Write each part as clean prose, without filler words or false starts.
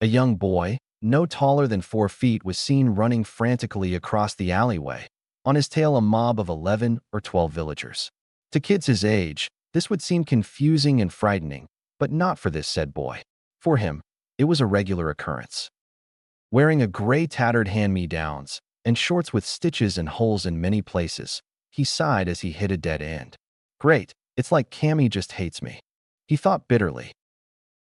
A young boy, no taller than 4 feet, was seen running frantically across the alleyway, on his tail a mob of 11 or 12 villagers. To kids his age, this would seem confusing and frightening, but not for this said boy. For him, it was a regular occurrence. Wearing a gray tattered hand-me-downs and shorts with stitches and holes in many places, he sighed as he hit a dead end. Great, it's like Cammy just hates me, he thought bitterly.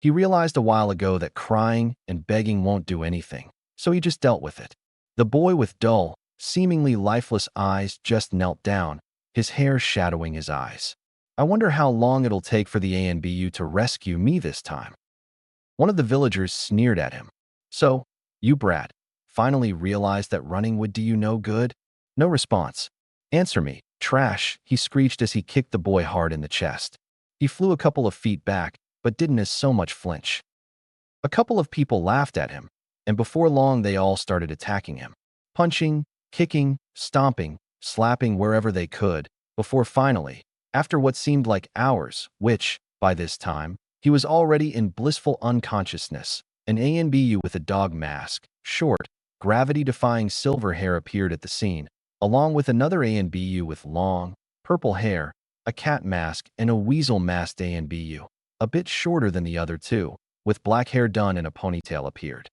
He realized a while ago that crying and begging won't do anything, so he just dealt with it. The boy with dull, seemingly lifeless eyes just knelt down, his hair shadowing his eyes. I wonder how long it'll take for the ANBU to rescue me this time. One of the villagers sneered at him. So, you brat, finally realized that running would do you no good? No response. Answer me, trash, he screeched as he kicked the boy hard in the chest. He flew a couple of feet back, but didn't as so much flinch. A couple of people laughed at him, and before long they all started attacking him. Punching, kicking, stomping, slapping wherever they could, before finally, after what seemed like hours, which, by this time, he was already in blissful unconsciousness, an ANBU with a dog mask, short, gravity-defying silver hair appeared at the scene, along with another ANBU with long, purple hair, a cat mask, and a weasel-masked ANBU, a bit shorter than the other two, with black hair done in a ponytail appeared.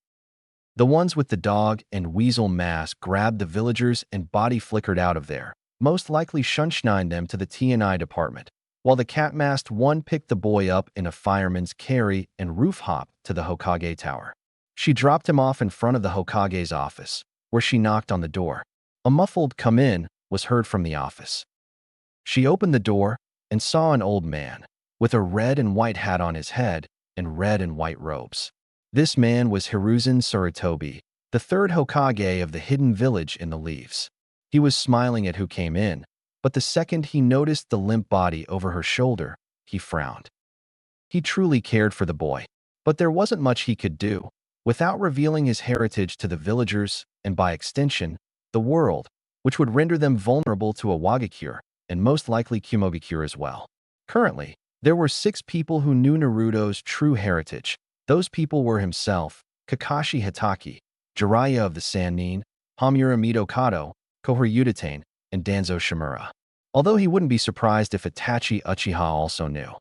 The ones with the dog and weasel mask grabbed the villagers and body flickered out of there, most likely shunshnined them to the TNI department, while the cat-masked one picked the boy up in a fireman's carry and roof hop to the Hokage tower. She dropped him off in front of the Hokage's office, where she knocked on the door. A muffled "come in" was heard from the office. She opened the door and saw an old man, with a red and white hat on his head and red and white robes. This man was Hiruzen Sarutobi, the third Hokage of the hidden village in the leaves. He was smiling at who came in, but the second he noticed the limp body over her shoulder, he frowned. He truly cared for the boy, but there wasn't much he could do, without revealing his heritage to the villagers and, by extension, the world, which would render them vulnerable to a Wagakure, and most likely Kumogakure as well. Currently, there were 6 people who knew Naruto's true heritage. Those people were himself, Kakashi Hatake, Jiraiya of the Sannin, Hamura Mitokado, Kohir Udatane, and Danzo Shimura. Although he wouldn't be surprised if Itachi Uchiha also knew.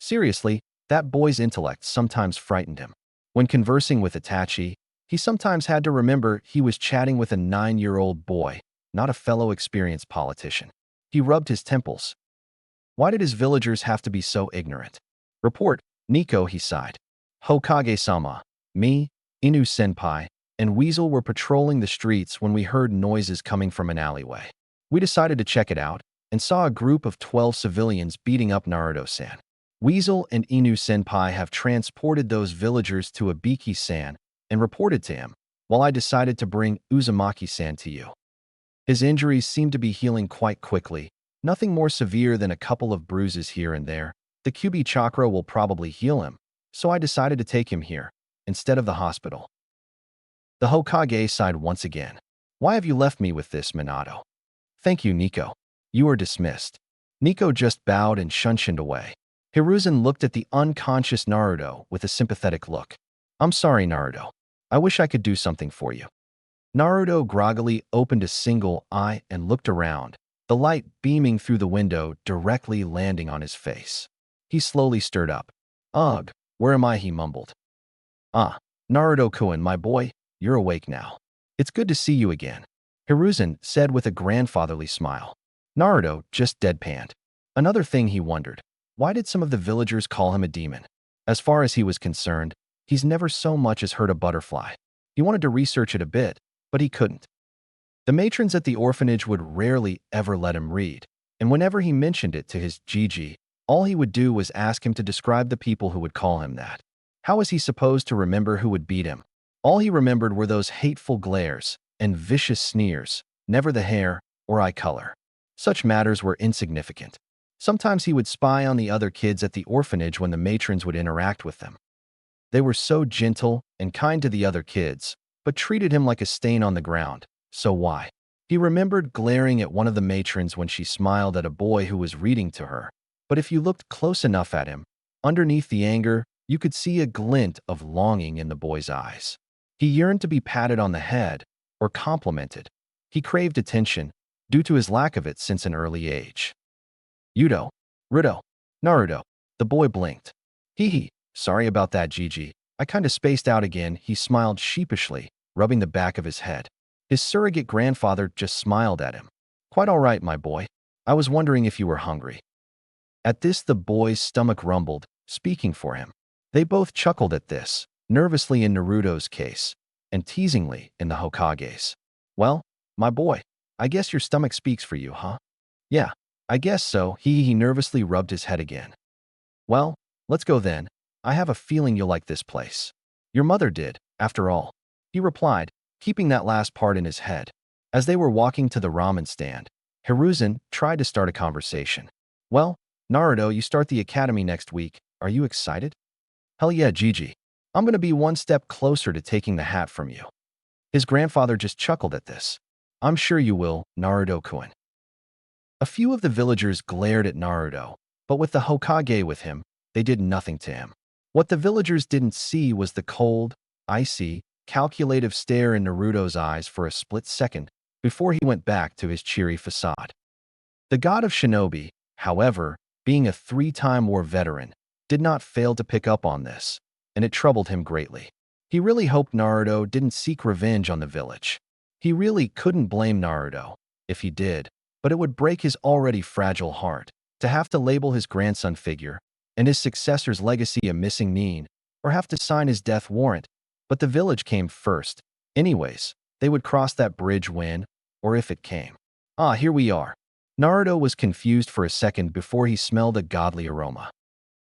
Seriously, that boy's intellect sometimes frightened him. When conversing with Itachi, he sometimes had to remember he was chatting with a 9-year-old boy, not a fellow experienced politician. He rubbed his temples. Why did his villagers have to be so ignorant? Report, Nico, he sighed. Hokage-sama, me, Inu-senpai, and Weasel were patrolling the streets when we heard noises coming from an alleyway. We decided to check it out and saw a group of 12 civilians beating up Naruto-san. Weasel and Inu-senpai have transported those villagers to Abiki-san and reported to him, while I decided to bring Uzumaki-san to you. His injuries seem to be healing quite quickly, nothing more severe than a couple of bruises here and there. The Kyuubi chakra will probably heal him, so I decided to take him here, instead of the hospital. The Hokage sighed once again. Why have you left me with this, Minato? Thank you, Nico. You are dismissed. Nico just bowed and shunshined away. Hiruzen looked at the unconscious Naruto with a sympathetic look. I'm sorry, Naruto. I wish I could do something for you. Naruto groggily opened a single eye and looked around, the light beaming through the window directly landing on his face. He slowly stirred up. Ugh, where am I? He mumbled. Ah, Naruto-kun, my boy, you're awake now. It's good to see you again, Hiruzen said with a grandfatherly smile. Naruto just deadpanned. Another thing he wondered, why did some of the villagers call him a demon? As far as he was concerned, he's never so much as heard a butterfly. He wanted to research it a bit, but he couldn't. The matrons at the orphanage would rarely ever let him read, and whenever he mentioned it to his Gigi, all he would do was ask him to describe the people who would call him that. How was he supposed to remember who would beat him? All he remembered were those hateful glares and vicious sneers, never the hair or eye color. Such matters were insignificant. Sometimes he would spy on the other kids at the orphanage when the matrons would interact with them. They were so gentle and kind to the other kids, but treated him like a stain on the ground. So why? He remembered glaring at one of the matrons when she smiled at a boy who was reading to her. But if you looked close enough at him, underneath the anger, You could see a glint of longing in the boy's eyes. He yearned to be patted on the head or complimented. He craved attention due to his lack of it since an early age. Yudo, Rudo, Naruto. The boy blinked. Hee hee, sorry about that, Gigi. I kinda spaced out again. He smiled sheepishly, rubbing the back of his head. His surrogate grandfather just smiled at him. Quite all right, my boy. I was wondering if you were hungry. At this, the boy's stomach rumbled, speaking for him. They both chuckled at this, nervously in Naruto's case, and teasingly in the Hokage's. Well, my boy, I guess your stomach speaks for you, huh? Yeah, I guess so. He nervously rubbed his head again. Well, let's go then. I have a feeling you'll like this place. Your mother did, after all. He replied, keeping that last part in his head. As they were walking to the ramen stand, Hiruzen tried to start a conversation. Well, Naruto, you start the academy next week. Are you excited? Hell yeah, Gigi. I'm gonna be one step closer to taking the hat from you. His grandfather just chuckled at this. I'm sure you will, Naruto-kun. A few of the villagers glared at Naruto, but with the Hokage with him, they did nothing to him. What the villagers didn't see was the cold, icy, calculative stare in Naruto's eyes for a split second before he went back to his cheery facade. The god of shinobi, however, being a 3-time war veteran, did not fail to pick up on this, and it troubled him greatly. He really hoped Naruto didn't seek revenge on the village. He really couldn't blame Naruto if he did, but it would break his already fragile heart to have to label his grandson figure and his successor's legacy a missing nin, or have to sign his death warrant. But the village came first. Anyways, they would cross that bridge when, or if it came. Ah, here we are. Naruto was confused for a second before he smelled a godly aroma.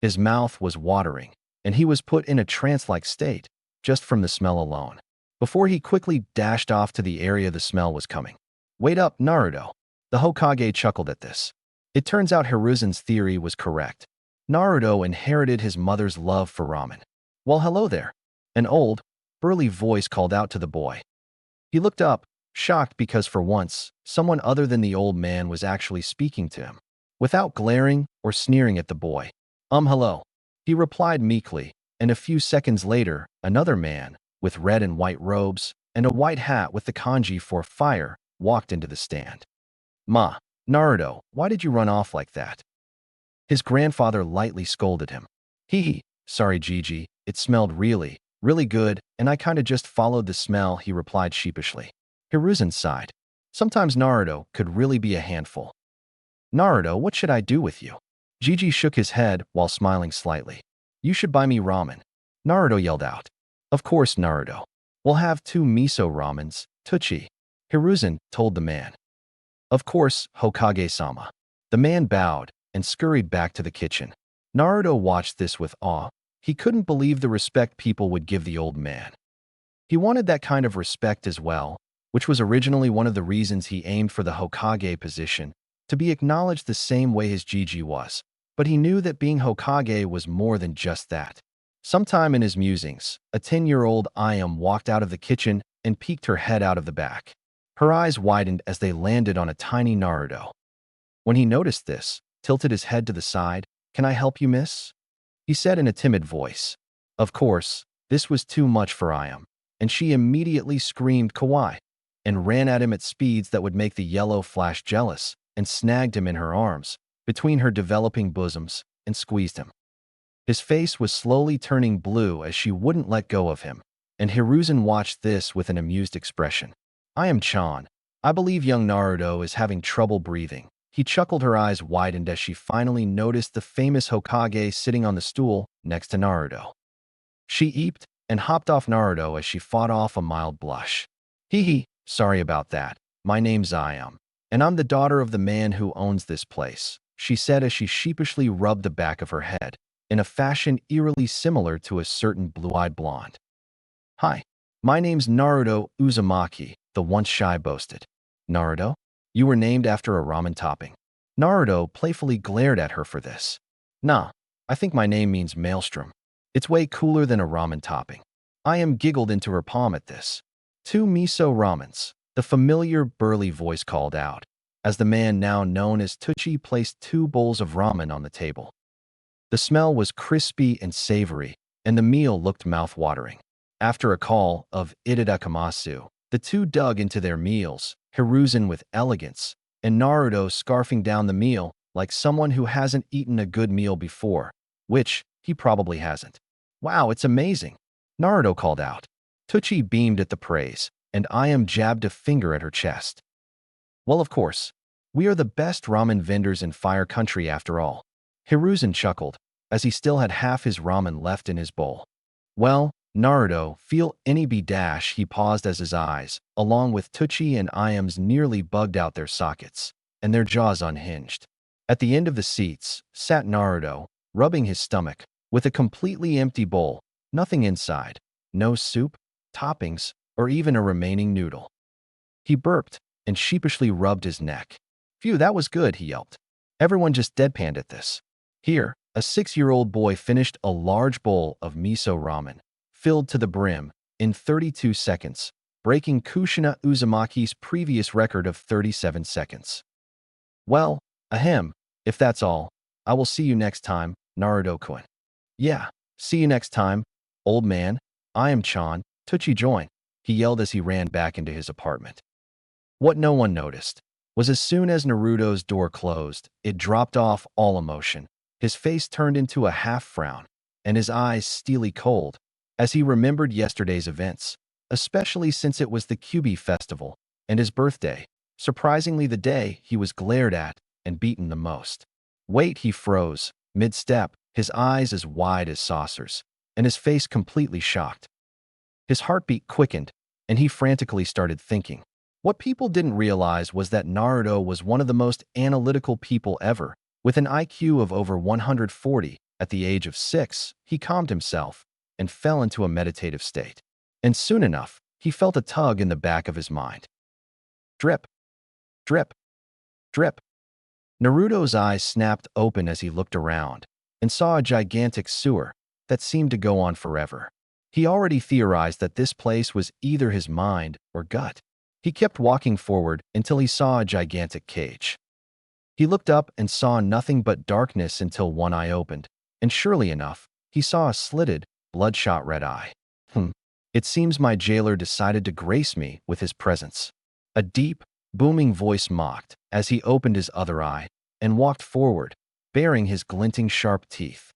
His mouth was watering, and he was put in a trance-like state, just from the smell alone, before he quickly dashed off to the area the smell was coming. Wait up, Naruto. The Hokage chuckled at this. It turns out Hiruzen's theory was correct. Naruto inherited his mother's love for ramen. Well, hello there. An old, burly voice called out to the boy. He looked up, shocked because for once, someone other than the old man was actually speaking to him. Without glaring or sneering at the boy. Hello. He replied meekly, and a few seconds later, another man, with red and white robes and a white hat with the kanji for fire, walked into the stand. Ma, Naruto, why did you run off like that? His grandfather lightly scolded him. Hee, sorry Gigi, it smelled really good, and I kinda just followed the smell, he replied sheepishly. Hiruzen sighed. Sometimes Naruto could really be a handful. Naruto, what should I do with you? Gigi shook his head while smiling slightly. You should buy me ramen. Naruto yelled out. Of course, Naruto. We'll have 2 miso ramens, Tuchi. Hiruzen told the man. Of course, Hokage-sama. The man bowed and scurried back to the kitchen. Naruto watched this with awe. He couldn't believe the respect people would give the old man. He wanted that kind of respect as well, which was originally one of the reasons he aimed for the Hokage position, to be acknowledged the same way his Gigi was. But he knew that being Hokage was more than just that. Sometime in his musings, a 10-year-old Ayam walked out of the kitchen and peeked her head out of the back. Her eyes widened as they landed on a tiny Naruto. When he noticed this, tilted his head to the side. Can I help you, miss? He said in a timid voice. Of course, this was too much for Ayam, and she immediately screamed kawaii and ran at him at speeds that would make the yellow flash jealous and snagged him in her arms, between her developing bosoms, and squeezed him. His face was slowly turning blue as she wouldn't let go of him, and Hiruzen watched this with an amused expression. I am Chan. I believe young Naruto is having trouble breathing. He chuckled, her eyes widened as she finally noticed the famous Hokage sitting on the stool next to Naruto. She eeped and hopped off Naruto as she fought off a mild blush. Hee, sorry about that. My name's Ayam, and I'm the daughter of the man who owns this place, she said as she sheepishly rubbed the back of her head, in a fashion eerily similar to a certain blue-eyed blonde. Hi, my name's Naruto Uzumaki, the once shy boasted. Naruto? You were named after a ramen topping. Naruto playfully glared at her for this. Nah, I think my name means maelstrom. It's way cooler than a ramen topping. Ayam giggled into her palm at this. 2 miso ramens, the familiar burly voice called out, as the man now known as Tuchi placed 2 bowls of ramen on the table. The smell was crispy and savory, and the meal looked mouth-watering. After a call of Itadakamasu, the two dug into their meals, Hiruzen with elegance, and Naruto scarfing down the meal like someone who hasn't eaten a good meal before, which he probably hasn't. "Wow, it's amazing," Naruto called out. Tucci beamed at the praise, and Ayam jabbed a finger at her chest. "Well, of course. We are the best ramen vendors in Fire Country after all." Hiruzen chuckled, as he still had half his ramen left in his bowl. "Well, Naruto, feel any dash," he paused as his eyes, along with Tucci and Ayam's, nearly bugged out their sockets, and their jaws unhinged. At the end of the seats sat Naruto, rubbing his stomach, with a completely empty bowl, nothing inside, no soup, toppings, or even a remaining noodle. He burped and sheepishly rubbed his neck. "Phew, that was good," he yelped. Everyone just deadpanned at this. Here, a 6-year-old boy finished a large bowl of miso ramen, filled to the brim, in 32 seconds, breaking Kushina Uzumaki's previous record of 37 seconds. "Well, ahem, if that's all, I will see you next time, Naruto-kun." "Yeah, see you next time, old man. I am Chan." Tucci joined, he yelled as he ran back into his apartment. What no one noticed was as soon as Naruto's door closed, it dropped off all emotion. His face turned into a half-frown, and his eyes steely cold, as he remembered yesterday's events, especially since it was the Kyuubi festival and his birthday, surprisingly the day he was glared at and beaten the most. Wait, he froze, mid-step, his eyes as wide as saucers, and his face completely shocked. His heartbeat quickened, and he frantically started thinking. What people didn't realize was that Naruto was one of the most analytical people ever. With an IQ of over 140, at the age of 6, he calmed himself and fell into a meditative state. And soon enough, he felt a tug in the back of his mind. Drip, drip, drip. Naruto's eyes snapped open as he looked around and saw a gigantic sewer that seemed to go on forever. He already theorized that this place was either his mind or gut. He kept walking forward until he saw a gigantic cage. He looked up and saw nothing but darkness until one eye opened, and surely enough, he saw a slitted, bloodshot red eye. It seems my jailer decided to grace me with his presence." A deep, booming voice mocked as he opened his other eye and walked forward, baring his glinting sharp teeth.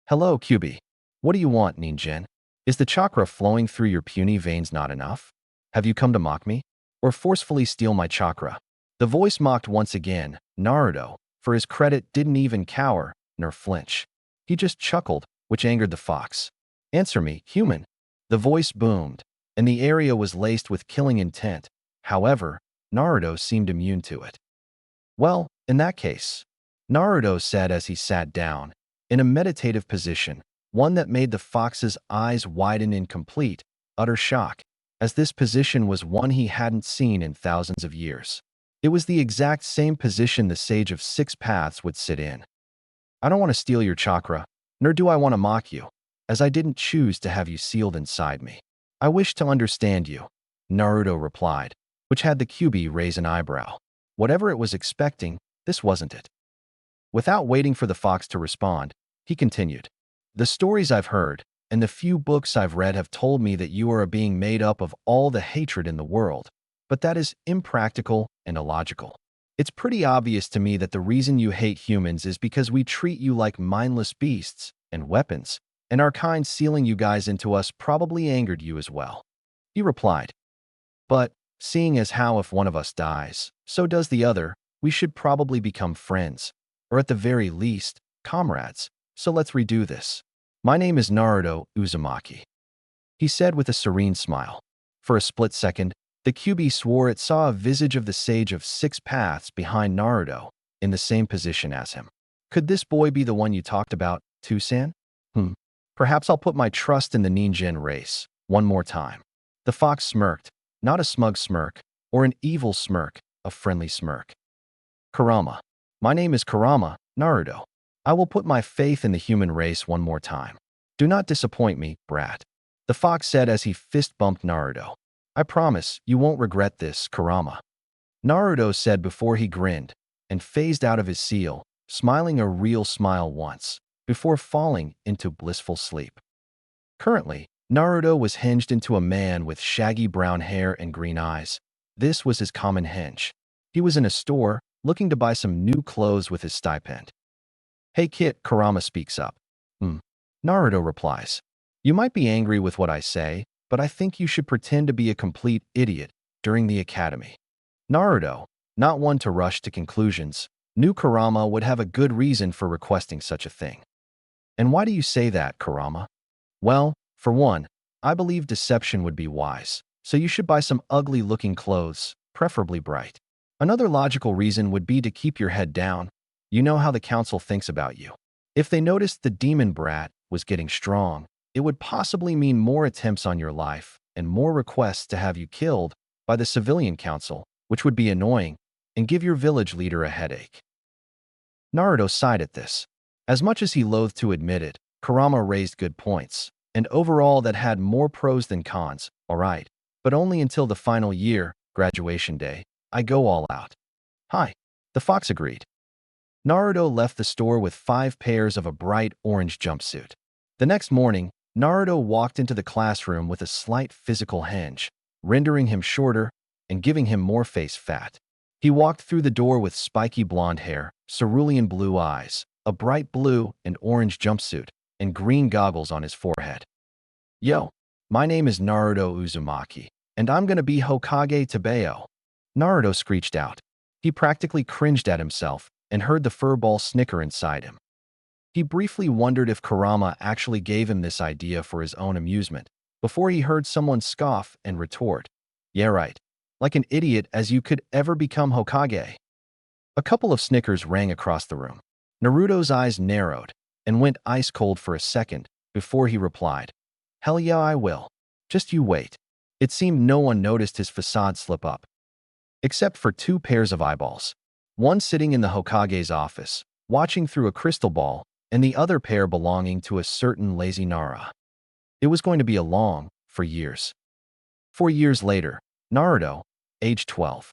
"Hello, Kyuubi. What do you want, Ninjen? Is the chakra flowing through your puny veins not enough? Have you come to mock me? Or forcefully steal my chakra?" The voice mocked once again. Naruto, for his credit, didn't even cower nor flinch. He just chuckled, which angered the fox. "Answer me, human." The voice boomed, and the area was laced with killing intent. However, Naruto seemed immune to it. "Well, in that case," Naruto said as he sat down, in a meditative position, one that made the fox's eyes widen in complete, utter shock, as this position was one he hadn't seen in thousands of years. It was the exact same position the Sage of Six Paths would sit in. "I don't want to steal your chakra, nor do I want to mock you, as I didn't choose to have you sealed inside me. I wish to understand you," Naruto replied, which had the Kyuubi raise an eyebrow. Whatever it was expecting, this wasn't it. Without waiting for the fox to respond, he continued. "The stories I've heard, and the few books I've read have told me that you are a being made up of all the hatred in the world, but that is impractical and illogical. It's pretty obvious to me that the reason you hate humans is because we treat you like mindless beasts and weapons, and our kind sealing you guys into us probably angered you as well." He replied. "But, seeing as how if one of us dies, so does the other, we should probably become friends, or at the very least, comrades, so let's redo this. My name is Naruto Uzumaki," he said with a serene smile. For a split second, the Kyuubi swore it saw a visage of the Sage of Six Paths behind Naruto, in the same position as him. "Could this boy be the one you talked about, Tusan? Perhaps I'll put my trust in the Ninjen race, one more time." The fox smirked, not a smug smirk, or an evil smirk, a friendly smirk. "Kurama. My name is Kurama, Naruto. I will put my faith in the human race one more time. Do not disappoint me, brat," the fox said as he fist-bumped Naruto. "I promise you won't regret this, Kurama," Naruto said before he grinned and phased out of his seal, smiling a real smile once, before falling into blissful sleep. Currently, Naruto was hinged into a man with shaggy brown hair and green eyes. This was his common hinge. He was in a store, looking to buy some new clothes with his stipend. Hey kid, Kurama speaks up. Hmm. Naruto replies, you might be angry with what I say, but I think you should pretend to be a complete idiot during the academy. Naruto, not one to rush to conclusions, knew Kurama would have a good reason for requesting such a thing. And why do you say that, Kurama? Well, for one, I believe deception would be wise, so you should buy some ugly-looking clothes, preferably bright. Another logical reason would be to keep your head down. You know how the council thinks about you. If they noticed the demon brat was getting strong, it would possibly mean more attempts on your life and more requests to have you killed by the civilian council, which would be annoying and give your village leader a headache. Naruto sighed at this. As much as he loathed to admit it, Kurama raised good points, and overall that had more pros than cons, alright, but only until the final year, graduation day, I go all out. Hi, the fox agreed. Naruto left the store with 5 pairs of a bright orange jumpsuit. The next morning, Naruto walked into the classroom with a slight physical hinge, rendering him shorter and giving him more face fat. He walked through the door with spiky blonde hair, cerulean blue eyes, a bright blue and orange jumpsuit, and green goggles on his forehead. Yo, my name is Naruto Uzumaki, and I'm gonna be Hokage Tabeo. Naruto screeched out. He practically cringed at himself and heard the furball snicker inside him. He briefly wondered if Kurama actually gave him this idea for his own amusement, before he heard someone scoff and retort, yeah right, like an idiot as you could ever become Hokage. A couple of snickers rang across the room. Naruto's eyes narrowed and went ice cold for a second before he replied, hell yeah I will. Just you wait. It seemed no one noticed his facade slip up. Except for 2 pairs of eyeballs. One sitting in the Hokage's office, watching through a crystal ball, and the other pair belonging to a certain lazy Nara. It was going to be a long, for years. 4 years later, Naruto, age 12.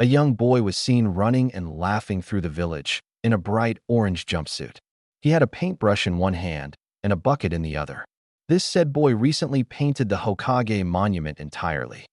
A young boy was seen running and laughing through the village in a bright orange jumpsuit. He had a paintbrush in one hand and a bucket in the other. This said boy recently painted the Hokage monument entirely.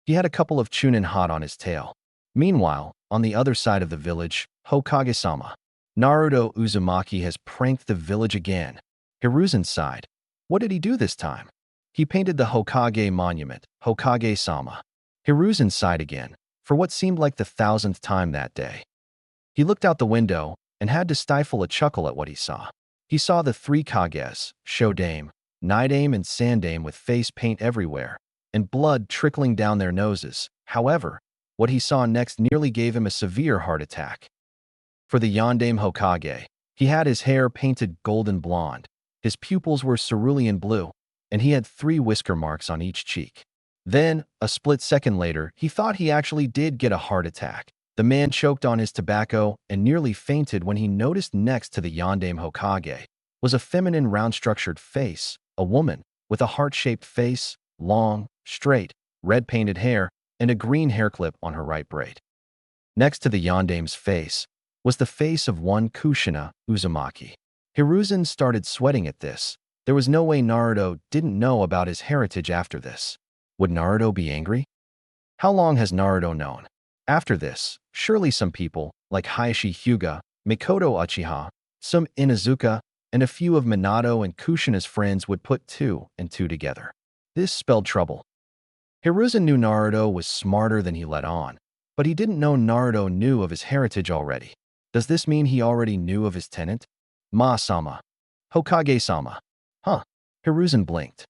He had a couple of chunin hot on his tail. Meanwhile, on the other side of the village, Hokage-sama. Naruto Uzumaki has pranked the village again. Hiruzen sighed. What did he do this time? He painted the Hokage monument, Hokage-sama. Hiruzen sighed again, for what seemed like the 1000th time that day. He looked out the window and had to stifle a chuckle at what he saw. He saw the 3 Kages, Shodame, Nidame and Sandame with face paint everywhere, and blood trickling down their noses. However, what he saw next nearly gave him a severe heart attack. For the Yandame Hokage, he had his hair painted golden blonde, his pupils were cerulean blue, and he had 3 whisker marks on each cheek. Then, a split second later, he thought he actually did get a heart attack. The man choked on his tobacco and nearly fainted when he noticed next to the Yandame Hokage was a feminine round-structured face, a woman with a heart-shaped face, long, straight, red-painted hair, and a green hair clip on her right braid. Next to the Yandame's face was the face of one Kushina Uzumaki. Hiruzen started sweating at this. There was no way Naruto didn't know about his heritage after this. Would Naruto be angry? How long has Naruto known? After this, surely some people, like Hayashi Hyuga, Mikoto Uchiha, some Inuzuka, and a few of Minato and Kushina's friends would put 2 and 2 together. This spelled trouble. Hiruzen knew Naruto was smarter than he let on, but he didn't know Naruto knew of his heritage already. Does this mean he already knew of his tenant? Ma-sama. Hokage-sama. Huh. Hiruzen blinked.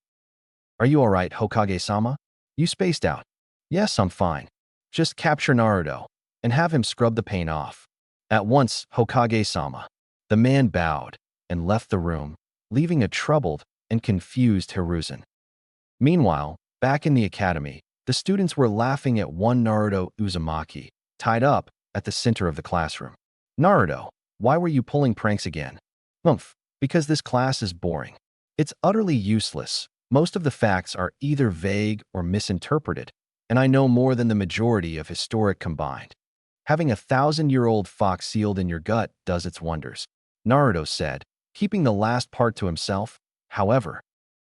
Are you alright, Hokage-sama? You spaced out. Yes, I'm fine. Just capture Naruto and have him scrub the paint off. At once, Hokage-sama. The man bowed and left the room, leaving a troubled and confused Hiruzen. Meanwhile, back in the academy, the students were laughing at one Naruto Uzumaki, tied up at the center of the classroom. Naruto, why were you pulling pranks again? Humph, because this class is boring. It's utterly useless. Most of the facts are either vague or misinterpreted, and I know more than the majority of historic combined. Having a 1000-year-old fox sealed in your gut does its wonders, Naruto said, keeping the last part to himself. However,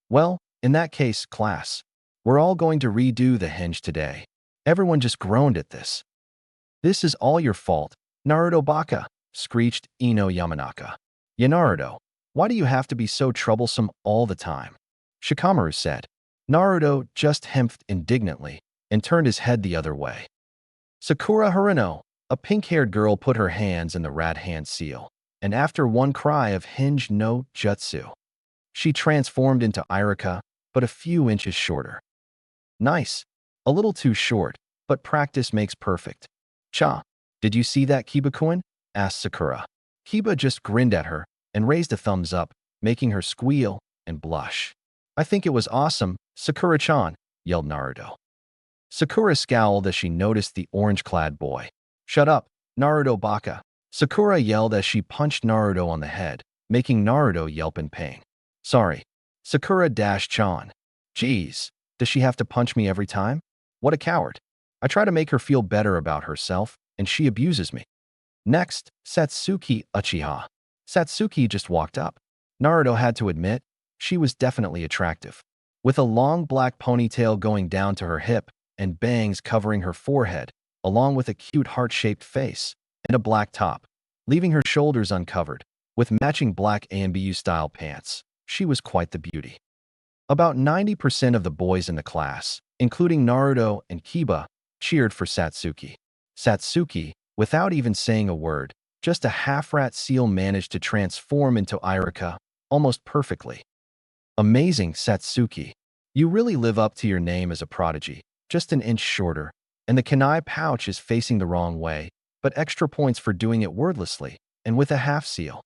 Well, in that case, class, we're all going to redo the hinge today. Everyone just groaned at this. This is all your fault, Naruto Baka, screeched Ino Yamanaka. Ya Naruto, why do you have to be so troublesome all the time? Shikamaru said. Naruto just hemphed indignantly and turned his head the other way. Sakura Harino, a pink-haired girl, put her hands in the rat hand seal, and after one cry of hinge no jutsu, she transformed into Irika, but a few inches shorter. Nice. A little too short, but practice makes perfect. Cha, did you see that, Kiba-kun? Asked Sakura. Kiba just grinned at her and raised a thumbs up, making her squeal and blush. I think it was awesome, Sakura-chan, yelled Naruto. Sakura scowled as she noticed the orange-clad boy. Shut up, Naruto Baka. Sakura yelled as she punched Naruto on the head, making Naruto yelp in pain. Sorry. Sakura-chan. Geez, does she have to punch me every time? What a coward. I try to make her feel better about herself, and she abuses me. Next, Satsuki Uchiha. Satsuki just walked up. Naruto had to admit, she was definitely attractive. With a long black ponytail going down to her hip and bangs covering her forehead, along with a cute heart-shaped face and a black top, leaving her shoulders uncovered, with matching black AMBU-style pants, she was quite the beauty. About 90% of the boys in the class, including Naruto and Kiba, cheered for Satsuki. Satsuki, without even saying a word, just a half-rat seal, managed to transform into Irika almost perfectly. Amazing, Satsuki. You really live up to your name as a prodigy, just an inch shorter, and the kunai pouch is facing the wrong way, but extra points for doing it wordlessly and with a half seal.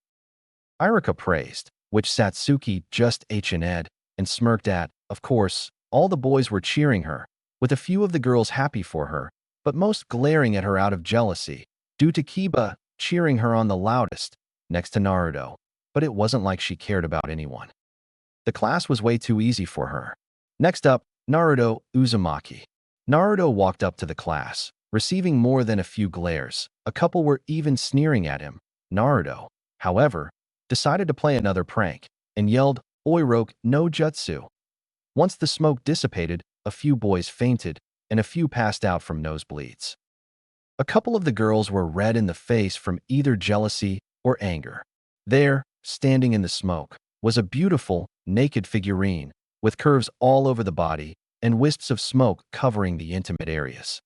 Irika praised, which Satsuki just h-ed and smirked at. Of course, all the boys were cheering her, with a few of the girls happy for her, but most glaring at her out of jealousy, due to Kiba cheering her on the loudest, next to Naruto, but it wasn't like she cared about anyone. The class was way too easy for her. Next up, Naruto Uzumaki. Naruto walked up to the class, receiving more than a few glares. A couple were even sneering at him. Naruto, however, decided to play another prank and yelled, Oiroke no jutsu. Once the smoke dissipated, a few boys fainted and a few passed out from nosebleeds. A couple of the girls were red in the face from either jealousy or anger. There, standing in the smoke, was a beautiful, naked figurine with curves all over the body and wisps of smoke covering the intimate areas.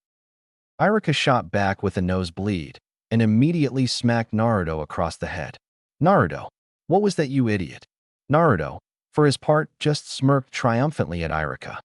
Irika shot back with a nosebleed and immediately smacked Naruto across the head. Naruto, what was that, you idiot? Naruto, for his part, just smirked triumphantly at Irika.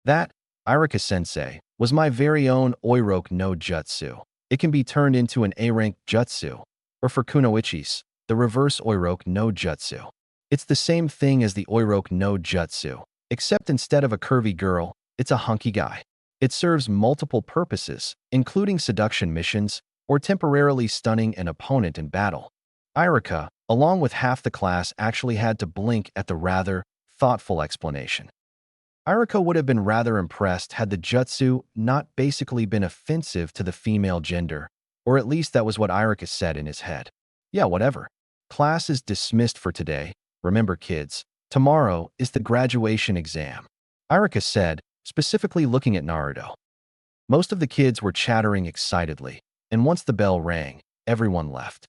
That, Irika-sensei, was my very own Oiroke no Jutsu. It can be turned into an A-rank jutsu, or for kunoichis, the reverse Oiroke no Jutsu. It's the same thing as the Oiroke no Jutsu, except instead of a curvy girl, it's a hunky guy. It serves multiple purposes, including seduction missions or temporarily stunning an opponent in battle. Irika, along with half the class, actually had to blink at the rather thoughtful explanation. Irika would have been rather impressed had the jutsu not basically been offensive to the female gender, or at least that was what Irika said in his head. Yeah, whatever. Class is dismissed for today. Remember, kids, tomorrow is the graduation exam, Irika said, specifically looking at Naruto. Most of the kids were chattering excitedly, and once the bell rang, everyone left.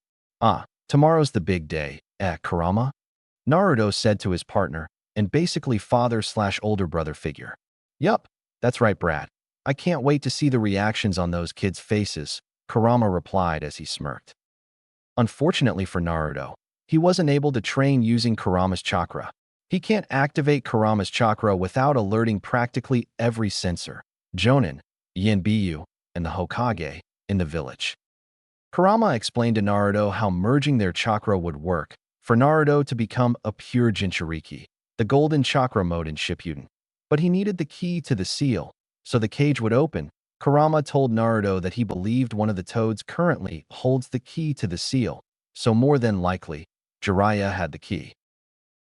Tomorrow's the big day, Kurama? Naruto said to his partner, and basically father/older brother figure. Yup, that's right, Brad. I can't wait to see the reactions on those kids' faces, Kurama replied as he smirked. Unfortunately for Naruto, he wasn't able to train using Kurama's chakra. He can't activate Kurama's chakra without alerting practically every sensor, Jonin, Yanbiyu, and the Hokage, in the village. Kurama explained to Naruto how merging their chakra would work for Naruto to become a pure Jinchuriki, the golden chakra mode in Shippuden. But he needed the key to the seal, so the cage would open. Kurama told Naruto that he believed one of the toads currently holds the key to the seal, so more than likely, Jiraiya had the key.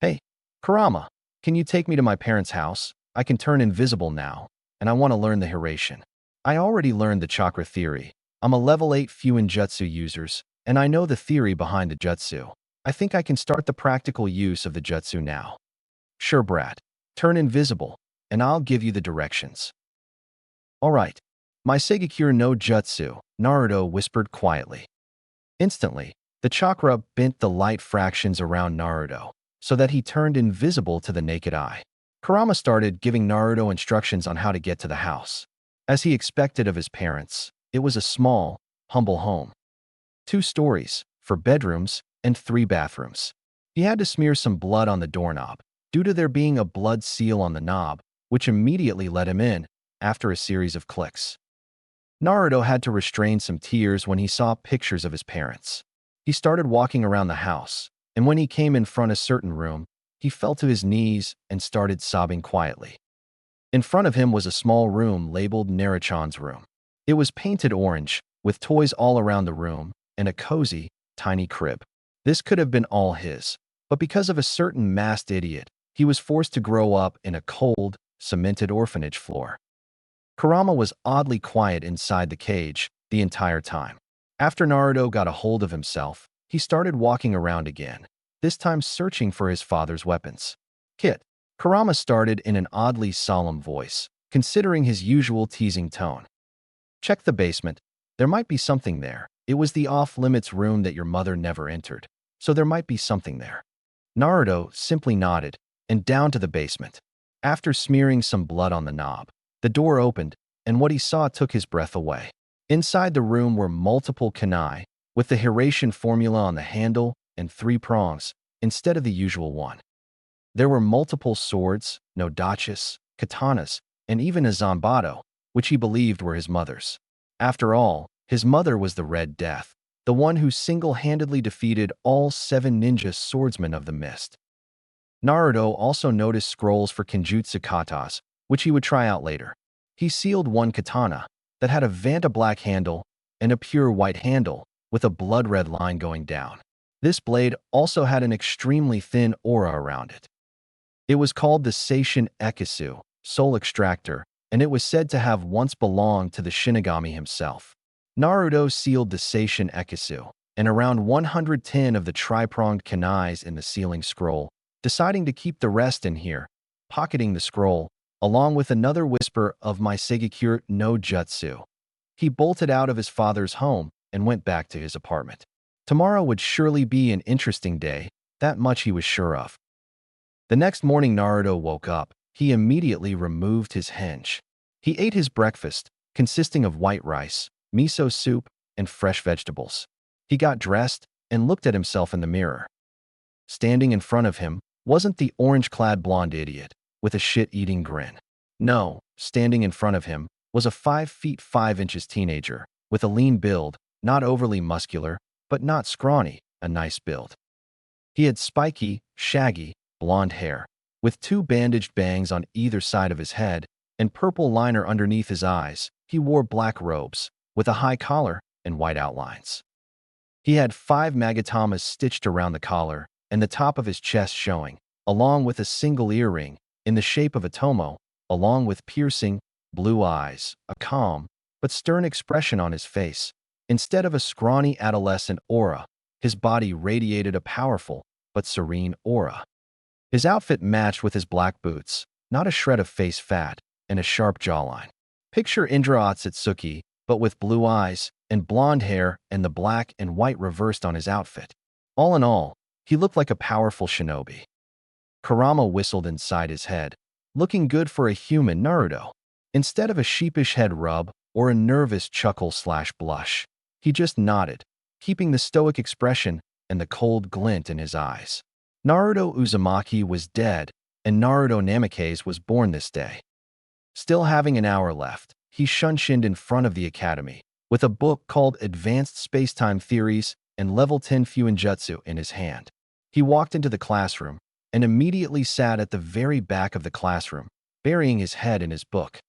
Hey, Kurama, can you take me to my parents' house? I can turn invisible now, and I want to learn the Hiraishin. I already learned the chakra theory. I'm a level 8 Fuinjutsu users, and I know the theory behind the jutsu. I think I can start the practical use of the jutsu now. Sure, Brad. Turn invisible, and I'll give you the directions. Alright. My Segakure no Jutsu, Naruto whispered quietly. Instantly, the chakra bent the light fractions around Naruto, so that he turned invisible to the naked eye. Kurama started giving Naruto instructions on how to get to the house. As he expected of his parents, it was a small, humble home. 2 stories, 4 bedrooms, and 3 bathrooms. He had to smear some blood on the doorknob, due to there being a blood seal on the knob, which immediately let him in, after a series of clicks. Naruto had to restrain some tears when he saw pictures of his parents. He started walking around the house, and when he came in front of a certain room, he fell to his knees and started sobbing quietly. In front of him was a small room labeled Naruchan's room. It was painted orange, with toys all around the room, and a cozy, tiny crib. This could have been all his, but because of a certain masked idiot, he was forced to grow up in a cold, cemented orphanage floor. Kurama was oddly quiet inside the cage the entire time. After Naruto got a hold of himself, he started walking around again, this time searching for his father's weapons. Kit. Kurama started in an oddly solemn voice, considering his usual teasing tone. Check the basement. There might be something there. It was the off-limits room that your mother never entered, so there might be something there. Naruto simply nodded, and down to the basement. After smearing some blood on the knob, the door opened, and what he saw took his breath away. Inside the room were multiple kunai, with the Hiratian formula on the handle and 3 prongs, instead of the usual one. There were multiple swords, nodachis, katanas, and even a zanbato, which he believed were his mother's. After all, his mother was the Red Death, the one who single-handedly defeated all 7 ninja swordsmen of the mist. Naruto also noticed scrolls for kenjutsu katas, which he would try out later. He sealed one katana that had a Vanta black handle and a pure white handle with a blood-red line going down. This blade also had an extremely thin aura around it. It was called the Seishin Ekisu, Soul Extractor, and it was said to have once belonged to the Shinigami himself. Naruto sealed the Seishin Ekisu, and around 110 of the tri-pronged kunais in the sealing scroll, deciding to keep the rest in here, pocketing the scroll, along with another whisper of my Segakure no Jutsu. He bolted out of his father's home and went back to his apartment. Tomorrow would surely be an interesting day, that much he was sure of. The next morning Naruto woke up. He immediately removed his henge. He ate his breakfast, consisting of white rice, miso soup, and fresh vegetables. He got dressed and looked at himself in the mirror. Standing in front of him wasn't the orange-clad blonde idiot with a shit-eating grin. No, standing in front of him was a 5 feet 5 inches teenager with a lean build, not overly muscular, but not scrawny, a nice build. He had spiky, shaggy, blonde hair, with 2 bandaged bangs on either side of his head and purple liner underneath his eyes. He wore black robes, with a high collar and white outlines. He had 5 magatamas stitched around the collar and the top of his chest showing, along with a single earring in the shape of a tomo, along with piercing, blue eyes, a calm but stern expression on his face. Instead of a scrawny adolescent aura, his body radiated a powerful but serene aura. His outfit matched with his black boots, not a shred of face fat, and a sharp jawline. Picture Indra Otsutsuki, but with blue eyes and blonde hair and the black and white reversed on his outfit. All in all, he looked like a powerful shinobi. Kurama whistled inside his head, looking good for a human Naruto. Instead of a sheepish head rub or a nervous chuckle/blush, he just nodded, keeping the stoic expression and the cold glint in his eyes. Naruto Uzumaki was dead, and Naruto Namikaze was born this day. Still having an hour left, he shunshined in front of the academy, with a book called Advanced Spacetime Theories and Level 10 Fuinjutsu in his hand. He walked into the classroom and immediately sat at the very back of the classroom, burying his head in his book.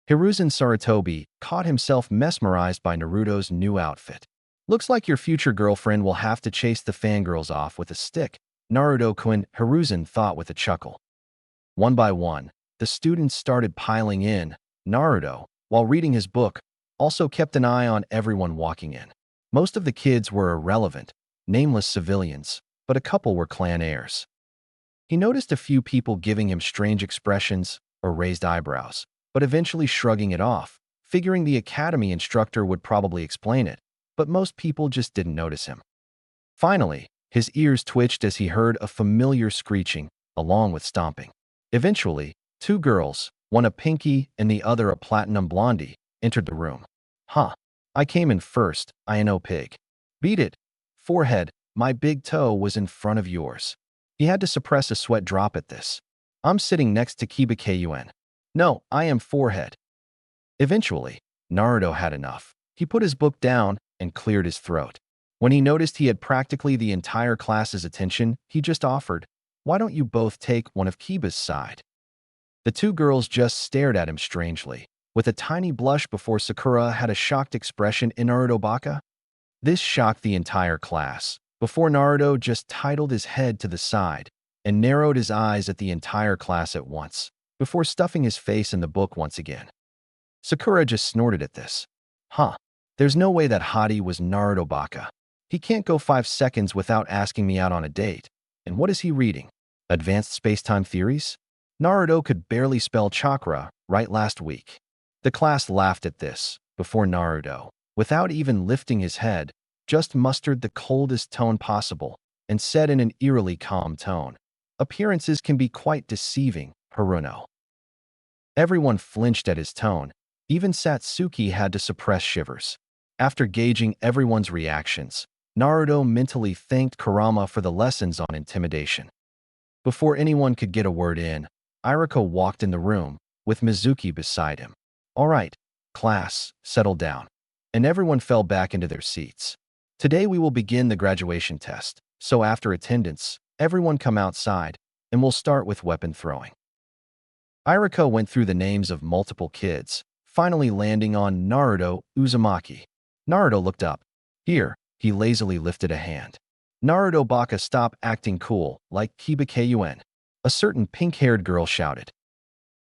Hiruzen Sarutobi caught himself mesmerized by Naruto's new outfit. Looks like your future girlfriend will have to chase the fangirls off with a stick, Naruto-kun, Hiruzen thought with a chuckle. One by one, the students started piling in. Naruto, while reading his book, also kept an eye on everyone walking in. Most of the kids were irrelevant, nameless civilians, but a couple were clan heirs. He noticed a few people giving him strange expressions or raised eyebrows, but eventually shrugging it off, figuring the academy instructor would probably explain it, but most people just didn't notice him. Finally, his ears twitched as he heard a familiar screeching, along with stomping. Eventually, two girls, one a pinky and the other a platinum blondie, entered the room. Huh. I came in first, I know pig. Beat it. Forehead, my big toe was in front of yours. He had to suppress a sweat drop at this. I'm sitting next to Kiba Kun. No, I am forehead. Eventually, Naruto had enough. He put his book down and cleared his throat. When he noticed he had practically the entire class's attention, he just offered, "Why don't you both take one of Kiba's side?" The two girls just stared at him strangely, with a tiny blush before Sakura had a shocked expression in Naruto Baka. This shocked the entire class, before Naruto just titled his head to the side and narrowed his eyes at the entire class at once, before stuffing his face in the book once again. Sakura just snorted at this. Huh. There's no way that hottie was Naruto Baka. He can't go 5 seconds without asking me out on a date. And what is he reading? Advanced Space-Time Theories? Naruto could barely spell chakra right last week. The class laughed at this, before Naruto, without even lifting his head, just mustered the coldest tone possible and said in an eerily calm tone, "Appearances can be quite deceiving, Haruno." Everyone flinched at his tone. Even Satsuki had to suppress shivers. After gauging everyone's reactions, Naruto mentally thanked Kurama for the lessons on intimidation. Before anyone could get a word in, Iruka walked in the room, with Mizuki beside him. All right, class, settle down. And everyone fell back into their seats. Today we will begin the graduation test, so after attendance, everyone come outside, and we'll start with weapon throwing. Iruka went through the names of multiple kids, finally landing on Naruto Uzumaki. Naruto looked up. Here, he lazily lifted a hand. Naruto Baka, stop acting cool, like Kiba Kun. A certain pink-haired girl shouted.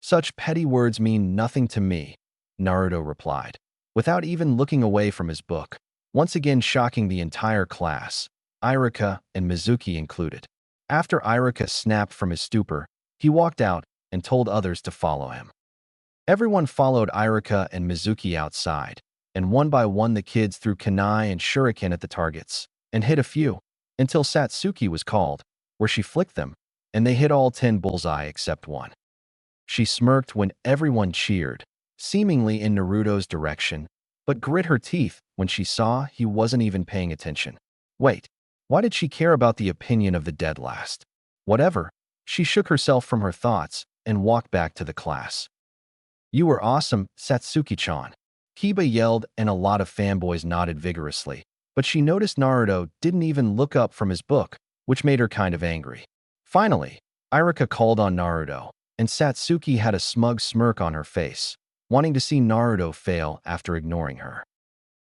Such petty words mean nothing to me, Naruto replied, without even looking away from his book, once again shocking the entire class, Iruka and Mizuki included. After Iruka snapped from his stupor, he walked out and told others to follow him. Everyone followed Iruka and Mizuki outside, and one by one the kids threw kunai and shuriken at the targets, and hit a few, until Satsuki was called, where she flicked them, and they hit all 10 bullseye except one. She smirked when everyone cheered, seemingly in Naruto's direction, but grit her teeth when she saw he wasn't even paying attention. Wait, why did she care about the opinion of the dead last? Whatever, she shook herself from her thoughts and walked back to the class. You were awesome, Satsuki-chan. Kiba yelled and a lot of fanboys nodded vigorously, but she noticed Naruto didn't even look up from his book, which made her kind of angry. Finally, Iruka called on Naruto, and Satsuki had a smug smirk on her face, wanting to see Naruto fail after ignoring her.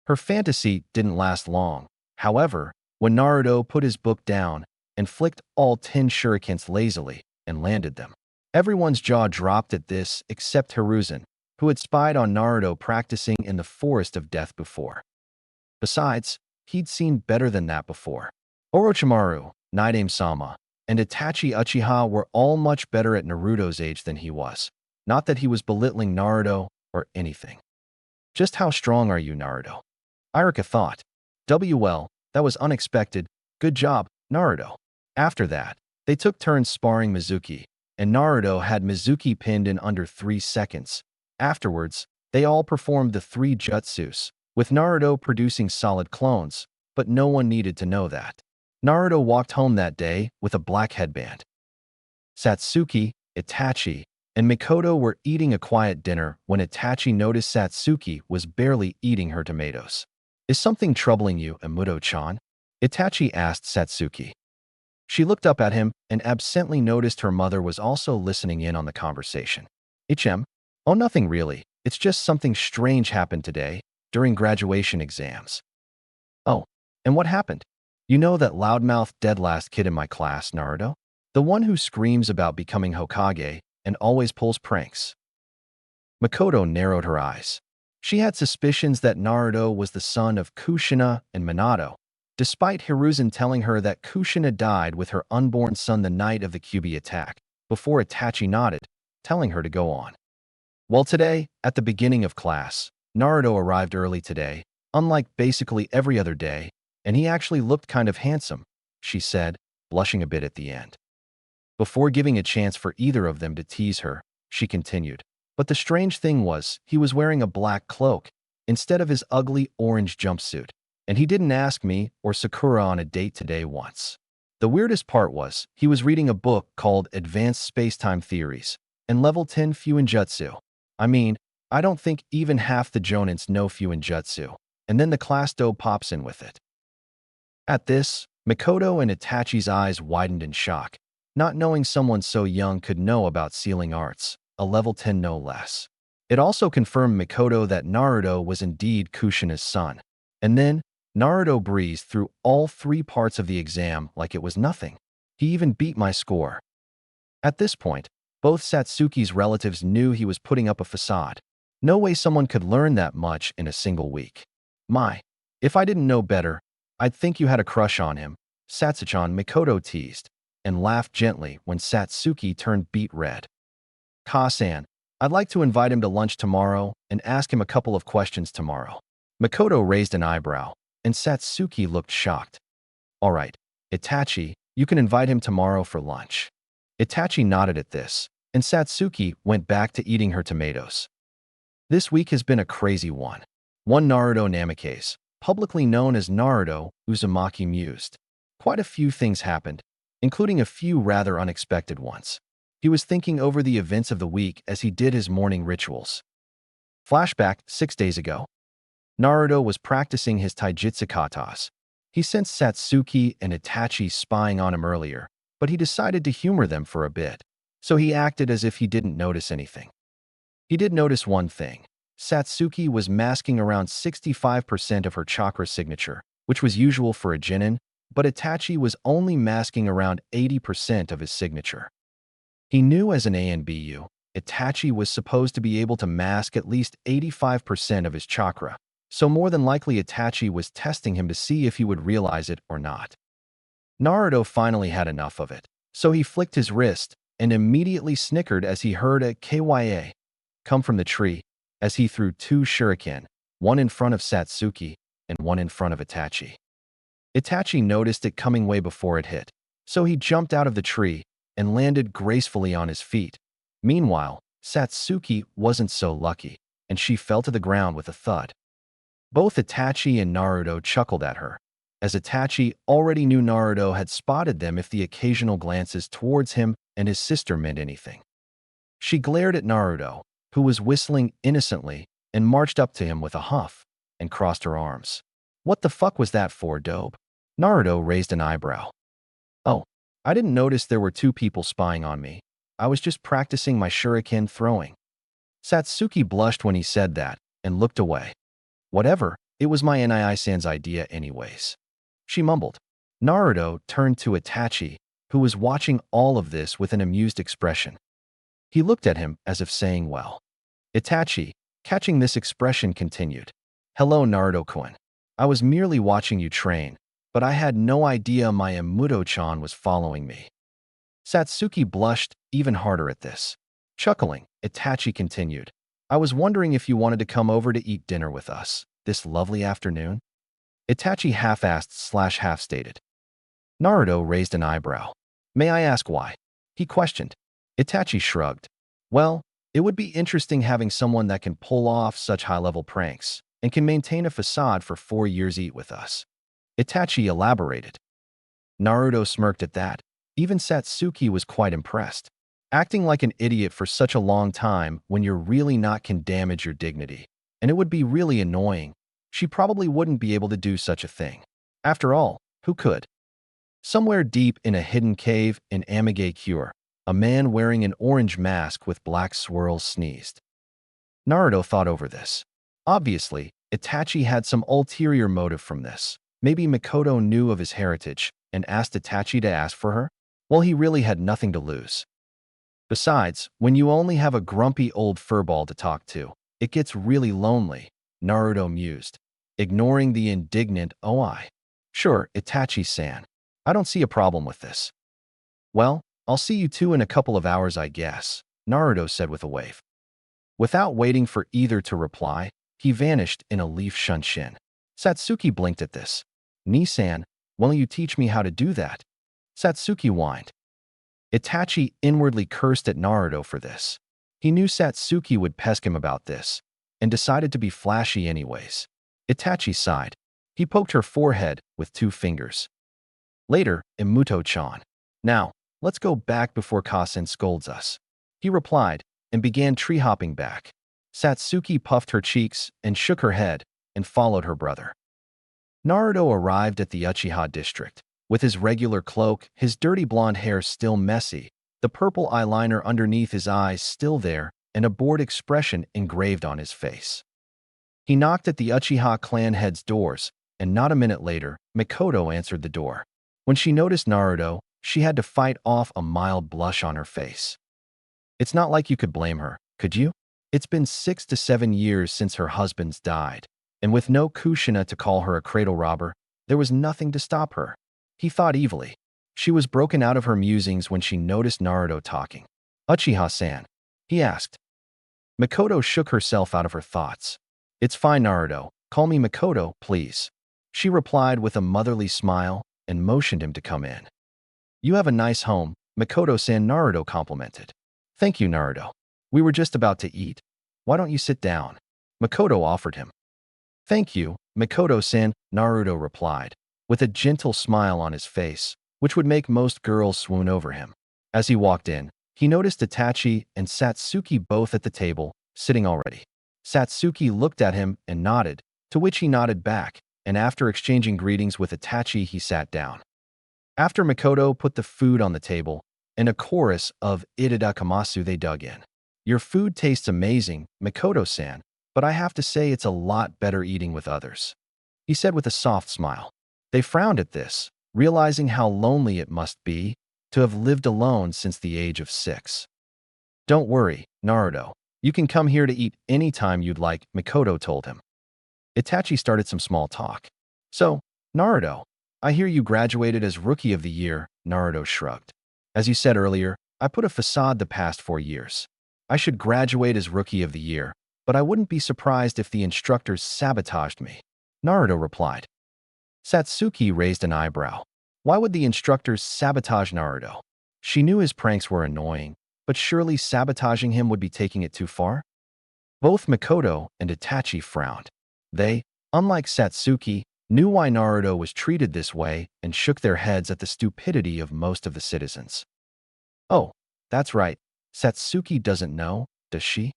Her fantasy didn't last long, however, when Naruto put his book down and flicked all 10 shurikens lazily and landed them. Everyone's jaw dropped at this except Hiruzen, who had spied on Naruto practicing in the Forest of Death before. Besides, he'd seen better than that before. Orochimaru, Naidame-sama, and Itachi Uchiha were all much better at Naruto's age than he was. Not that he was belittling Naruto or anything. Just how strong are you, Naruto? Iruka thought. Well, that was unexpected. Good job, Naruto. After that, they took turns sparring Mizuki, and Naruto had Mizuki pinned in under 3 seconds. Afterwards, they all performed the 3 jutsus, with Naruto producing solid clones, but no one needed to know that. Naruto walked home that day with a black headband. Satsuki, Itachi, and Mikoto were eating a quiet dinner when Itachi noticed Satsuki was barely eating her tomatoes. Is something troubling you, Imuto-chan? Itachi asked Satsuki. She looked up at him and absently noticed her mother was also listening in on the conversation. Oh, nothing really. It's just something strange happened today, during graduation exams. Oh, and what happened? You know that loudmouth dead-last kid in my class, Naruto? The one who screams about becoming Hokage and always pulls pranks. Mikoto narrowed her eyes. She had suspicions that Naruto was the son of Kushina and Minato, despite Hiruzen telling her that Kushina died with her unborn son the night of the Kyuubi attack, before Itachi nodded, telling her to go on. Well, today, at the beginning of class, Naruto arrived early today, unlike basically every other day, and he actually looked kind of handsome, she said, blushing a bit at the end. Before giving a chance for either of them to tease her, she continued. But the strange thing was, he was wearing a black cloak, instead of his ugly orange jumpsuit, and he didn't ask me or Sakura on a date today once. The weirdest part was, he was reading a book called Advanced Spacetime Theories, and Level 10 Fuinjutsu. I mean, I don't think even half the Jonins know Fuinjutsu, and then the class doe pops in with it. At this, Mikoto and Itachi's eyes widened in shock, not knowing someone so young could know about sealing arts, a level 10 no less. It also confirmed Mikoto that Naruto was indeed Kushina's son. And then, Naruto breezed through all 3 parts of the exam like it was nothing. He even beat my score. At this point, both Satsuki's relatives knew he was putting up a facade. No way someone could learn that much in a single week. My, if I didn't know better, I'd think you had a crush on him, Satsuchan Mikoto teased, and laughed gently when Satsuki turned beet red. Ka-san, I'd like to invite him to lunch tomorrow and ask him a couple of questions tomorrow. Mikoto raised an eyebrow, and Satsuki looked shocked. All right, Itachi, you can invite him tomorrow for lunch. Itachi nodded at this, and Satsuki went back to eating her tomatoes. This week has been a crazy one. One Naruto Namikaze, publicly known as Naruto Uzumaki, mused. Quite a few things happened, including a few rather unexpected ones. He was thinking over the events of the week as he did his morning rituals. Flashback 6 days ago. Naruto was practicing his taijutsu katas. He sensed Satsuki and Itachi spying on him earlier, but he decided to humor them for a bit, so he acted as if he didn't notice anything. He did notice one thing. Satsuki was masking around 65% of her chakra signature, which was usual for a Genin, but Itachi was only masking around 80% of his signature. He knew as an ANBU, Itachi was supposed to be able to mask at least 85% of his chakra, so more than likely Itachi was testing him to see if he would realize it or not. Naruto finally had enough of it, so he flicked his wrist and immediately snickered as he heard a "Kya" come from the tree as he threw 2 shuriken, one in front of Satsuki and one in front of Itachi. Itachi noticed it coming way before it hit, so he jumped out of the tree and landed gracefully on his feet. Meanwhile, Satsuki wasn't so lucky, and she fell to the ground with a thud. Both Itachi and Naruto chuckled at her, as Itachi already knew Naruto had spotted them if the occasional glances towards him and his sister meant anything. She glared at Naruto, who was whistling innocently, and marched up to him with a huff and crossed her arms. What the fuck was that for, dope? Naruto raised an eyebrow. Oh, I didn't notice there were 2 people spying on me. I was just practicing my shuriken throwing. Satsuki blushed when he said that and looked away. Whatever, it was my Nii-san's idea anyways. She mumbled. Naruto turned to Itachi, who was watching all of this with an amused expression. He looked at him as if saying, well. Itachi, catching this expression, continued. Hello, Naruto-kun. I was merely watching you train, but I had no idea my Emuto-chan was following me. Satsuki blushed even harder at this. Chuckling, Itachi continued. I was wondering if you wanted to come over to eat dinner with us this lovely afternoon? Itachi half-asked/half-stated. Naruto raised an eyebrow. May I ask why? He questioned. Itachi shrugged. Well, it would be interesting having someone that can pull off such high-level pranks and can maintain a facade for 4 years eat with us. Itachi elaborated. Naruto smirked at that. Even Satsuki was quite impressed. Acting like an idiot for such a long time when you're really not can damage your dignity, and it would be really annoying. She probably wouldn't be able to do such a thing. After all, who could? Somewhere deep in a hidden cave in Amigakure, a man wearing an orange mask with black swirls sneezed. Naruto thought over this. Obviously, Itachi had some ulterior motive from this. Maybe Mikoto knew of his heritage and asked Itachi to ask for her? Well, he really had nothing to lose. Besides, when you only have a grumpy old furball to talk to, it gets really lonely, Naruto mused, ignoring the indignant "oh I." Sure, Itachi-san. I don't see a problem with this. Well, I'll see you two in a couple of hours, I guess, Naruto said with a wave. Without waiting for either to reply, he vanished in a leaf shunshin. Satsuki blinked at this. Nisan, will you teach me how to do that? Satsuki whined. Itachi inwardly cursed at Naruto for this. He knew Satsuki would pest him about this, and decided to be flashy anyways. Itachi sighed. He poked her forehead with 2 fingers. Later, Imuto-chan. Now, let's go back before Kasen scolds us. He replied, and began tree-hopping back. Satsuki puffed her cheeks and shook her head, and followed her brother. Naruto arrived at the Uchiha district. With his regular cloak, his dirty blonde hair still messy, the purple eyeliner underneath his eyes still there, and a bored expression engraved on his face. He knocked at the Uchiha clan head's doors, and not a minute later, Mikoto answered the door. When she noticed Naruto, she had to fight off a mild blush on her face. It's not like you could blame her, could you? It's been 6 to 7 years since her husband's died, and with no Kushina to call her a cradle robber, there was nothing to stop her. He thought evilly. She was broken out of her musings when she noticed Naruto talking. Uchiha-san, he asked. Mikoto shook herself out of her thoughts. It's fine, Naruto. Call me Mikoto, please. She replied with a motherly smile and motioned him to come in. You have a nice home, Mikoto-san, Naruto complimented. Thank you, Naruto. We were just about to eat. Why don't you sit down? Mikoto offered him. Thank you, Mikoto-san, Naruto replied, with a gentle smile on his face, which would make most girls swoon over him. As he walked in, he noticed Itachi and Satsuki both at the table, sitting already. Satsuki looked at him and nodded, to which he nodded back, and after exchanging greetings with Itachi, he sat down. After Mikoto put the food on the table, in a chorus of Itadakamasu they dug in. Your food tastes amazing, Mikoto-san, but I have to say it's a lot better eating with others, he said with a soft smile. They frowned at this, realizing how lonely it must be to have lived alone since the age of 6. Don't worry, Naruto. You can come here to eat any time you'd like, Mikoto told him. Itachi started some small talk. So, Naruto, I hear you graduated as Rookie of the Year, Naruto shrugged. As you said earlier, I put a facade the past 4 years. I should graduate as Rookie of the Year, but I wouldn't be surprised if the instructors sabotaged me, Naruto replied. Satsuki raised an eyebrow. Why would the instructors sabotage Naruto? She knew his pranks were annoying, but surely sabotaging him would be taking it too far? Both Mikoto and Itachi frowned. They, unlike Satsuki, knew why Naruto was treated this way and shook their heads at the stupidity of most of the citizens. Oh, that's right. Satsuki doesn't know, does she?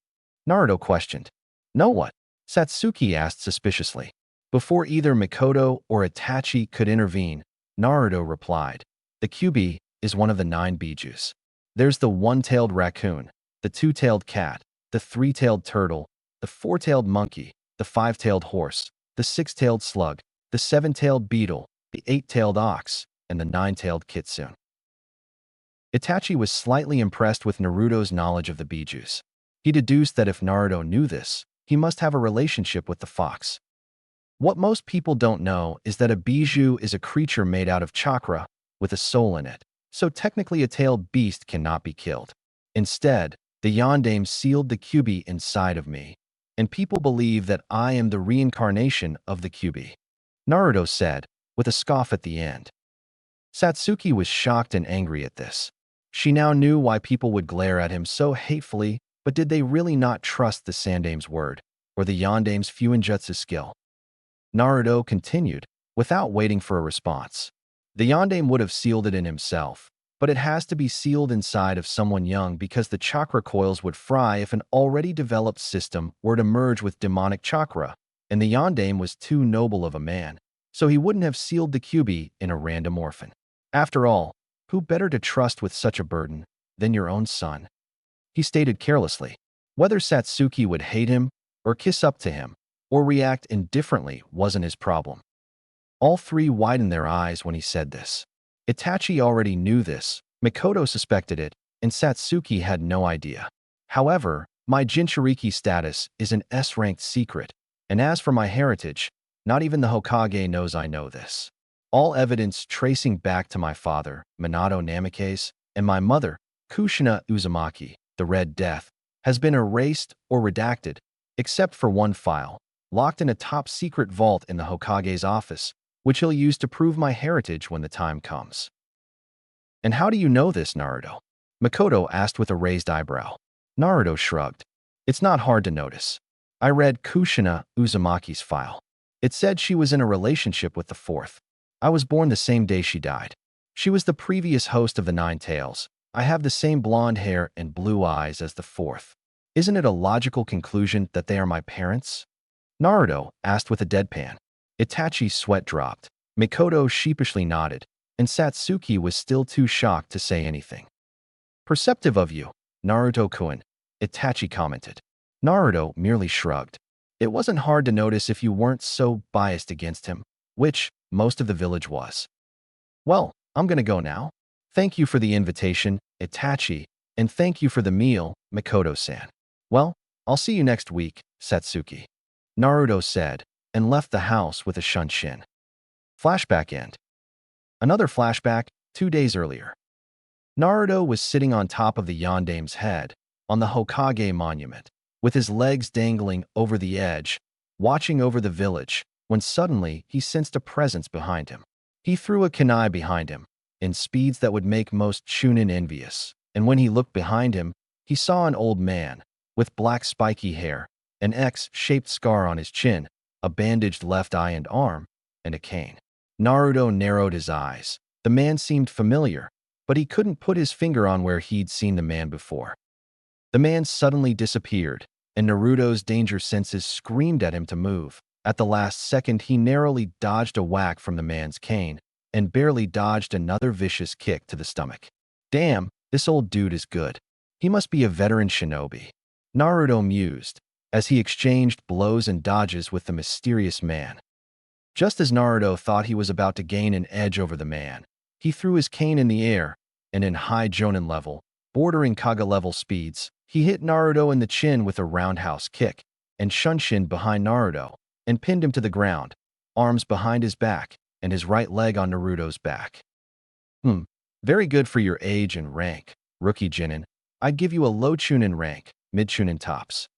Naruto questioned. Know what? Satsuki asked suspiciously. Before either Mikoto or Itachi could intervene, Naruto replied, the Kyuubi is one of the 9 bijus. There's the 1-tailed raccoon, the 2-tailed cat, the 3-tailed turtle, the 4-tailed monkey, the 5-tailed horse, the 6-tailed slug, the 7-tailed beetle, the 8-tailed ox, and the 9-tailed kitsune. Itachi was slightly impressed with Naruto's knowledge of the bijus. He deduced that if Naruto knew this, he must have a relationship with the fox. What most people don't know is that a biju is a creature made out of chakra with a soul in it, so technically a tailed beast cannot be killed. Instead, the yondaime sealed the Kyuubi inside of me, and people believe that I am the reincarnation of the Kyuubi, Naruto said, with a scoff at the end. Satsuki was shocked and angry at this. She now knew why people would glare at him so hatefully, but did they really not trust the Sandaime's word, or the yondaime's Fuinjutsu skill? Naruto continued, without waiting for a response. The yondaime would have sealed it in himself, but it has to be sealed inside of someone young because the chakra coils would fry if an already developed system were to merge with demonic chakra, and the yondaime was too noble of a man, so he wouldn't have sealed the Kyuubi in a random orphan. After all, who better to trust with such a burden than your own son? He stated carelessly. Whether Satsuki would hate him, or kiss up to him, or react indifferently wasn't his problem. All 3 widened their eyes when he said this. Itachi already knew this, Mikoto suspected it, and Satsuki had no idea. However, my Jinchuriki status is an S-ranked secret, and as for my heritage, not even the Hokage knows I know this. all evidence tracing back to my father, Minato Namikaze, and my mother, Kushina Uzumaki, the Red Death, has been erased or redacted, except for one file, locked in a top-secret vault in the Hokage's office, which he'll use to prove my heritage when the time comes. And how do you know this, Naruto? Makoto asked with a raised eyebrow. Naruto shrugged. It's not hard to notice. I read Kushina Uzumaki's file. It said she was in a relationship with the fourth. I was born the same day she died. She was the previous host of the Nine Tails. I have the same blonde hair and blue eyes as the fourth. Isn't it a logical conclusion that they are my parents? Naruto asked with a deadpan. Itachi's sweat dropped. Mikoto sheepishly nodded, and Satsuki was still too shocked to say anything. Perceptive of you, Naruto-kun, Itachi commented. Naruto merely shrugged. It wasn't hard to notice if you weren't so biased against him, which most of the village was. Well, I'm gonna go now. Thank you for the invitation, Itachi, and thank you for the meal, Mikoto-san. Well, I'll see you next week, Satsuki. Naruto said, and left the house with a shunshin. Flashback end. Another flashback, 2 days earlier. Naruto was sitting on top of the Yandame's head, on the Hokage monument, with his legs dangling over the edge, watching over the village, when suddenly he sensed a presence behind him. He threw a kunai behind him, in speeds that would make most Chunin envious, and when he looked behind him, he saw an old man, with black spiky hair, an X-shaped scar on his chin, a bandaged left eye and arm, and a cane. Naruto narrowed his eyes. The man seemed familiar, but he couldn't put his finger on where he'd seen the man before. The man suddenly disappeared, and Naruto's danger senses screamed at him to move. At the last second, he narrowly dodged a whack from the man's cane, and barely dodged another vicious kick to the stomach. Damn, this old dude is good. He must be a veteran shinobi. Naruto mused, as he exchanged blows and dodges with the mysterious man. Just as Naruto thought he was about to gain an edge over the man, he threw his cane in the air, and in high Jonin level, bordering Kaga level speeds, he hit Naruto in the chin with a roundhouse kick, and shunshin behind Naruto, and pinned him to the ground, arms behind his back, and his right leg on Naruto's back. Very good for your age and rank, rookie Jinin. I'd give you a low Chunin rank, mid Chunin tops.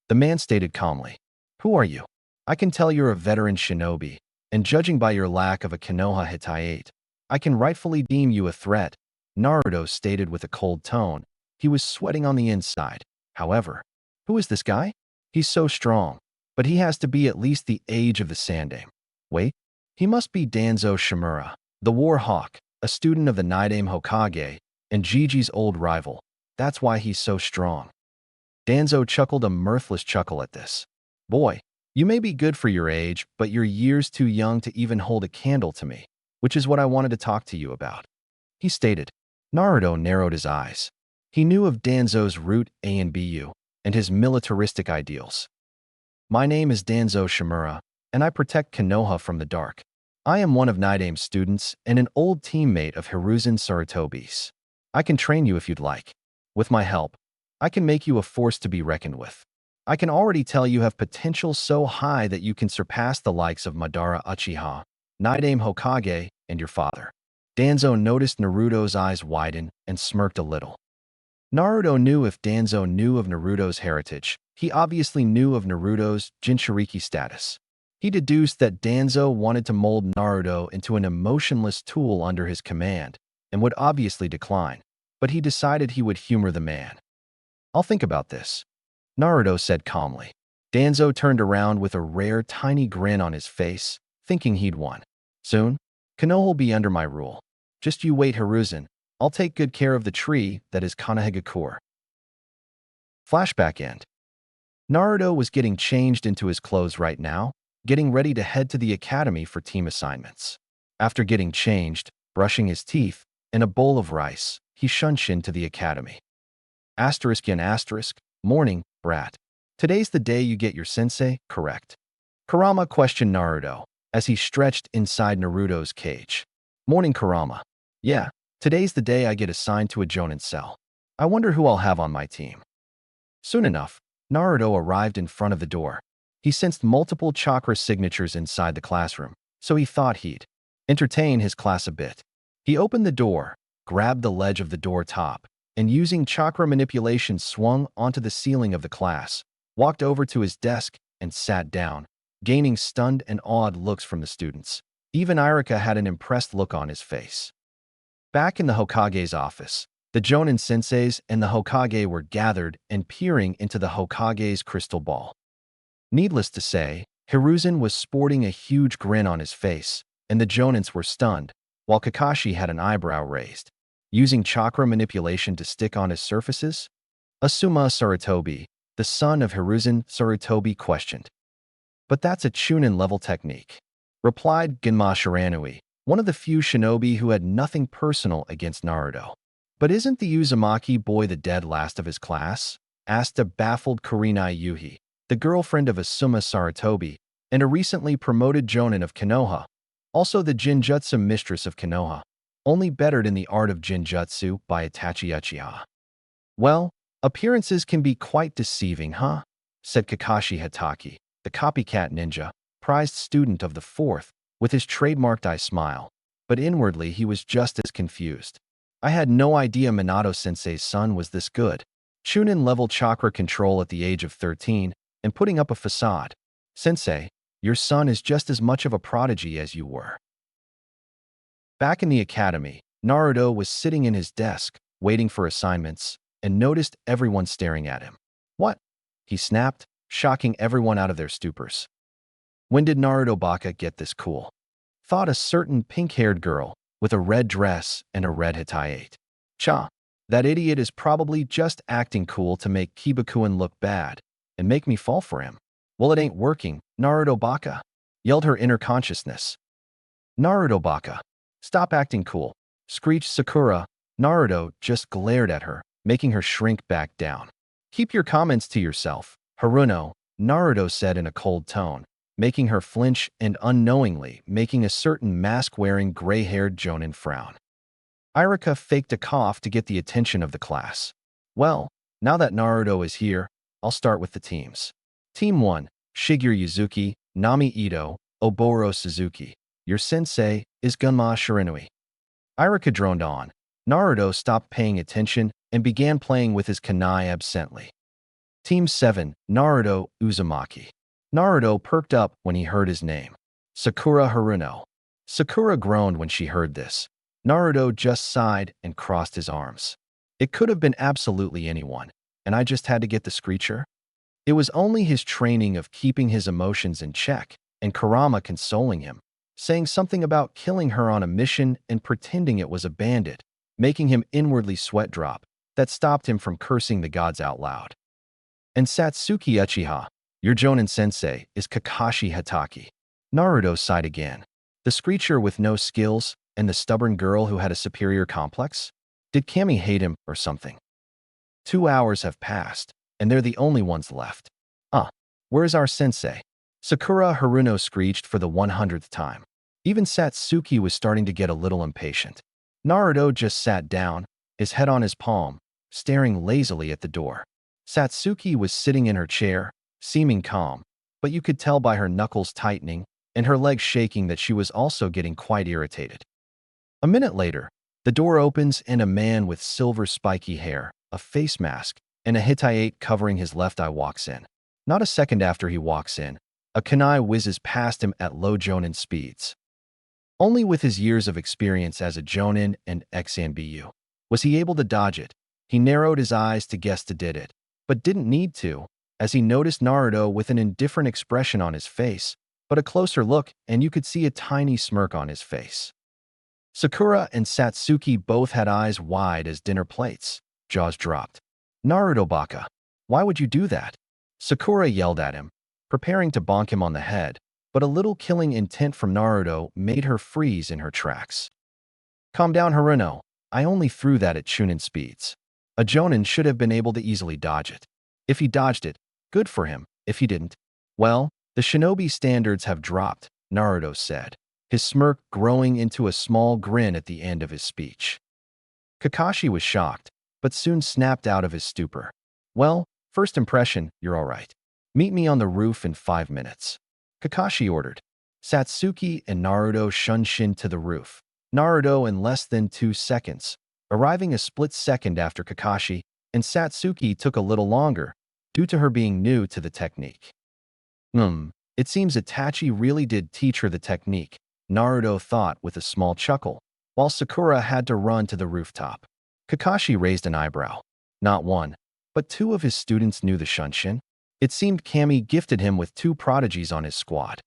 The man stated calmly. Who are you? I can tell you're a veteran shinobi, and judging by your lack of a Konoha Hitaiate, I can rightfully deem you a threat, Naruto stated with a cold tone. He was sweating on the inside. However, who is this guy? He's so strong, but he has to be at least the age of the Sandame. Wait, he must be Danzo Shimura, the War Hawk, a student of the Nidame Hokage, and Gigi's old rival. That's why he's so strong. Danzo chuckled a mirthless chuckle at this. Boy, you may be good for your age, but you're years too young to even hold a candle to me, which is what I wanted to talk to you about, he stated. Naruto narrowed his eyes. He knew of Danzo's root A and BU, and his militaristic ideals. My name is Danzo Shimura, and I protect Konoha from the dark. I am one of Nidame's students and an old teammate of Hiruzen Sarutobi's. I can train you if you'd like. With my help, I can make you a force to be reckoned with. I can already tell you have potential so high that you can surpass the likes of Madara Uchiha, Nidame Hokage, and your father. Danzo noticed Naruto's eyes widen and smirked a little. Naruto knew if Danzo knew of Naruto's heritage, he obviously knew of Naruto's Jinchuriki status. He deduced that Danzo wanted to mold Naruto into an emotionless tool under his command and would obviously decline, but he decided he would humor the man. I'll think about this, Naruto said calmly. Danzo turned around with a rare tiny grin on his face, thinking he'd won. Soon, Konoha will be under my rule. Just you wait, Hiruzen. I'll take good care of the tree that is Konohagakure. Flashback end. Naruto was getting changed into his clothes right now, getting ready to head to the academy for team assignments. After getting changed, brushing his teeth, and a bowl of rice, he shunshin to the academy. Asterisk and asterisk, morning, brat. Today's the day you get your sensei, correct? Kurama questioned Naruto, as he stretched inside Naruto's cage. Morning, Kurama. Yeah, today's the day I get assigned to a Jonin cell. I wonder who I'll have on my team. Soon enough, Naruto arrived in front of the door. He sensed multiple chakra signatures inside the classroom, so he thought he'd entertain his class a bit. He opened the door, grabbed the ledge of the door top, and using chakra manipulation swung onto the ceiling of the class, walked over to his desk, and sat down, gaining stunned and awed looks from the students. Even Irika had an impressed look on his face. Back in the Hokage's office, the Jonin senseis and the Hokage were gathered and peering into the Hokage's crystal ball. Needless to say, Hiruzen was sporting a huge grin on his face, and the Jonins were stunned, while Kakashi had an eyebrow raised. Using chakra manipulation to stick on his surfaces? Asuma Sarutobi, the son of Hiruzen Sarutobi, questioned. But that's a Chunin-level technique, replied Genma Shiranui, one of the few shinobi who had nothing personal against Naruto. But isn't the Uzumaki boy the dead last of his class? Asked a baffled Kurenai Yuhi, the girlfriend of Asuma Sarutobi, and a recently promoted Jonin of Konoha, also the Jinjutsu mistress of Konoha, only bettered in the art of Jinjutsu by Itachi Uchiha. Well, appearances can be quite deceiving, huh? Said Kakashi Hatake, the copycat ninja, prized student of the fourth, with his trademarked eye smile, but inwardly he was just as confused. I had no idea Minato-sensei's son was this good. Chunin-level chakra control at the age of 13, and putting up a facade. Sensei, your son is just as much of a prodigy as you were. Back in the academy, Naruto was sitting in his desk, waiting for assignments, and noticed everyone staring at him. What? He snapped, shocking everyone out of their stupors. When did Naruto Baka get this cool? Thought a certain pink-haired girl, with a red dress and a red hitayate. Cha, that idiot is probably just acting cool to make Kibakuin look bad, and make me fall for him. Well, it ain't working, Naruto Baka, yelled her inner consciousness. Naruto Baka, stop acting cool, screeched Sakura. Naruto just glared at her, making her shrink back down. Keep your comments to yourself, Haruno, Naruto said in a cold tone, making her flinch and unknowingly making a certain mask-wearing gray-haired Jonin frown. Irika faked a cough to get the attention of the class. Well, now that Naruto is here, I'll start with the teams. Team 1, Shigeru Yuzuki, Nami Ito, Oboro Suzuki. Your sensei is Gunma Shiranui. Irika droned on. Naruto stopped paying attention and began playing with his kunai absently. Team 7, Naruto Uzumaki. Naruto perked up when he heard his name. Sakura Haruno. Sakura groaned when she heard this. Naruto just sighed and crossed his arms. It could have been absolutely anyone, and I just had to get the screecher. It was only his training of keeping his emotions in check, and Kurama consoling him, saying something about killing her on a mission and pretending it was a bandit, making him inwardly sweat drop, that stopped him from cursing the gods out loud. And Satsuki Uchiha, your Jonin sensei, is Kakashi Hatake. Naruto sighed again. The screecher with no skills, and the stubborn girl who had a superior complex? Did Kami hate him or something? 2 hours have passed, and they're the only ones left. Where's our sensei? Sakura Haruno screeched for the 100th time. Even Satsuki was starting to get a little impatient. Naruto just sat down, his head on his palm, staring lazily at the door. Satsuki was sitting in her chair, seeming calm, but you could tell by her knuckles tightening and her legs shaking that she was also getting quite irritated. A minute later, the door opens and a man with silver spiky hair, a face mask, and a hitayate covering his left eye walks in. Not a second after he walks in, a kunai whizzes past him at low Jonin speeds. Only with his years of experience as a Jonin and ex-Anbu was he able to dodge it. He narrowed his eyes to guess to did it, but didn't need to, as he noticed Naruto with an indifferent expression on his face, but a closer look and you could see a tiny smirk on his face. Sakura and Satsuki both had eyes wide as dinner plates, jaws dropped. Naruto Baka, why would you do that? Sakura yelled at him, preparing to bonk him on the head, but a little killing intent from Naruto made her freeze in her tracks. Calm down, Haruno. I only threw that at Chunin speeds. A Jonin should have been able to easily dodge it. If he dodged it, good for him. If he didn't, well, the shinobi standards have dropped, Naruto said, his smirk growing into a small grin at the end of his speech. Kakashi was shocked, but soon snapped out of his stupor. Well, first impression, you're all right. Meet me on the roof in 5 minutes. Kakashi ordered. Satsuki and Naruto shunshin to the roof. Naruto in less than 2 seconds, arriving a split second after Kakashi, and Satsuki took a little longer, due to her being new to the technique. It seems Itachi really did teach her the technique, Naruto thought with a small chuckle, while Sakura had to run to the rooftop. Kakashi raised an eyebrow. Not one, but two of his students knew the shunshin. It seemed Kami gifted him with 2 prodigies on his squad.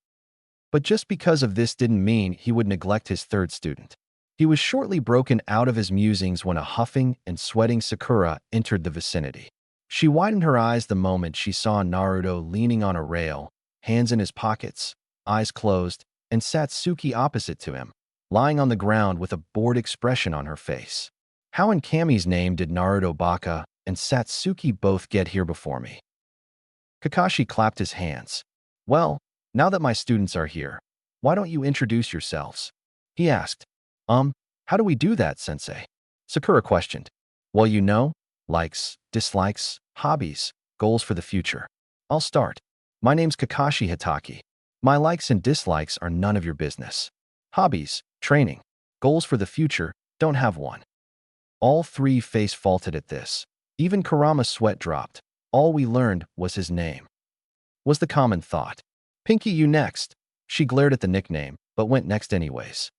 But just because of this didn't mean he would neglect his third student. He was shortly broken out of his musings when a huffing and sweating Sakura entered the vicinity. She widened her eyes the moment she saw Naruto leaning on a rail, hands in his pockets, eyes closed, and Satsuki opposite to him, lying on the ground with a bored expression on her face. How in Kami's name did Naruto Baka and Satsuki both get here before me? Kakashi clapped his hands. Well, now that my students are here, why don't you introduce yourselves? He asked. How do we do that, sensei? Sakura questioned. Well, you know, likes, dislikes, hobbies, goals for the future. I'll start. My name's Kakashi Hitaki. My likes and dislikes are none of your business. Hobbies, training, goals for the future, don't have one. All 3 face faulted at this. Even Kurama's sweat dropped. All we learned was his name. Was the common thought. Pinky, you next. She glared at the nickname, but went next anyways.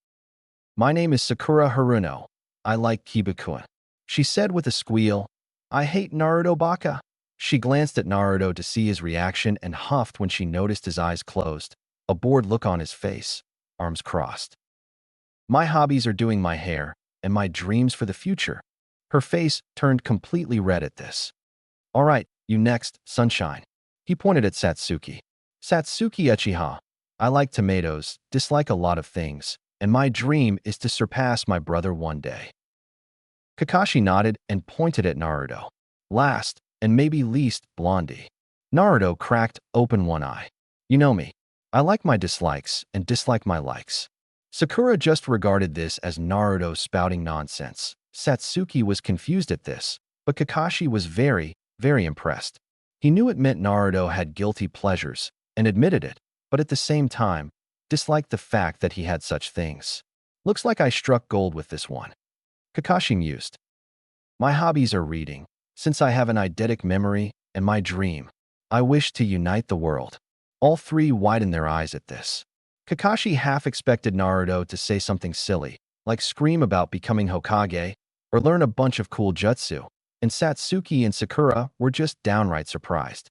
My name is Sakura Haruno. I like Kibukuen. She said with a squeal. I hate Naruto Baka. She glanced at Naruto to see his reaction and huffed when she noticed his eyes closed, a bored look on his face, arms crossed. My hobbies are doing my hair, and my dreams for the future. Her face turned completely red at this. All right, you next, Sunshine. He pointed at Satsuki. Satsuki Uchiha. I like tomatoes, dislike a lot of things, and my dream is to surpass my brother one day. Kakashi nodded and pointed at Naruto. Last, and maybe least, Blondie. Naruto cracked open one eye. You know me. I like my dislikes and dislike my likes. Sakura just regarded this as Naruto spouting nonsense. Satsuki was confused at this, but Kakashi was very, very impressed. He knew it meant Naruto had guilty pleasures, and admitted it, but at the same time, disliked the fact that he had such things. Looks like I struck gold with this one. Kakashi mused. My hobbies are reading, since I have an eidetic memory, and my dream. I wish to unite the world. All 3 widened their eyes at this. Kakashi half expected Naruto to say something silly, like scream about becoming Hokage, or learn a bunch of cool jutsu, and Satsuki and Sakura were just downright surprised.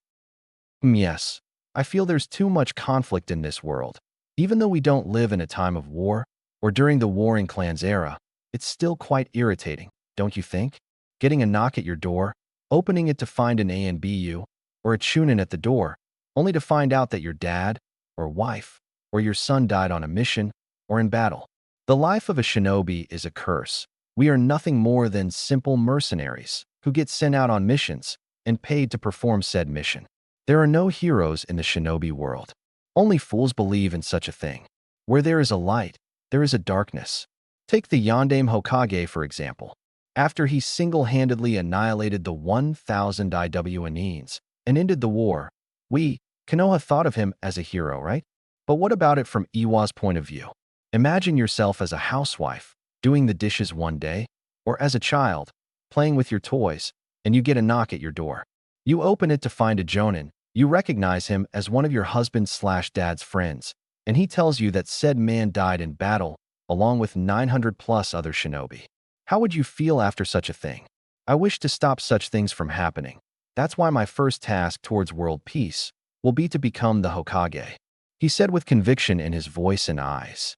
Yes, I feel there's too much conflict in this world. Even though we don't live in a time of war, or during the Warring Clans era, it's still quite irritating, don't you think? Getting a knock at your door, opening it to find an A and BU, or a chunin at the door, only to find out that your dad, or wife, or your son died on a mission, or in battle. The life of a shinobi is a curse. We are nothing more than simple mercenaries who get sent out on missions and paid to perform said mission. There are no heroes in the shinobi world. Only fools believe in such a thing. Where there is a light, there is a darkness. Take the Yondaime Hokage, for example. After he single-handedly annihilated the 1,000 IWNEs and ended the war, we, Konoha, thought of him as a hero, right? But what about it from Iwa's point of view? Imagine yourself as a housewife, doing the dishes one day, or as a child, playing with your toys, and you get a knock at your door. You open it to find a jonin. You recognize him as one of your husband/dad's friends, and he tells you that said man died in battle, along with 900 plus other shinobi. How would you feel after such a thing? I wish to stop such things from happening. That's why my first task towards world peace will be to become the Hokage, he said with conviction in his voice and eyes.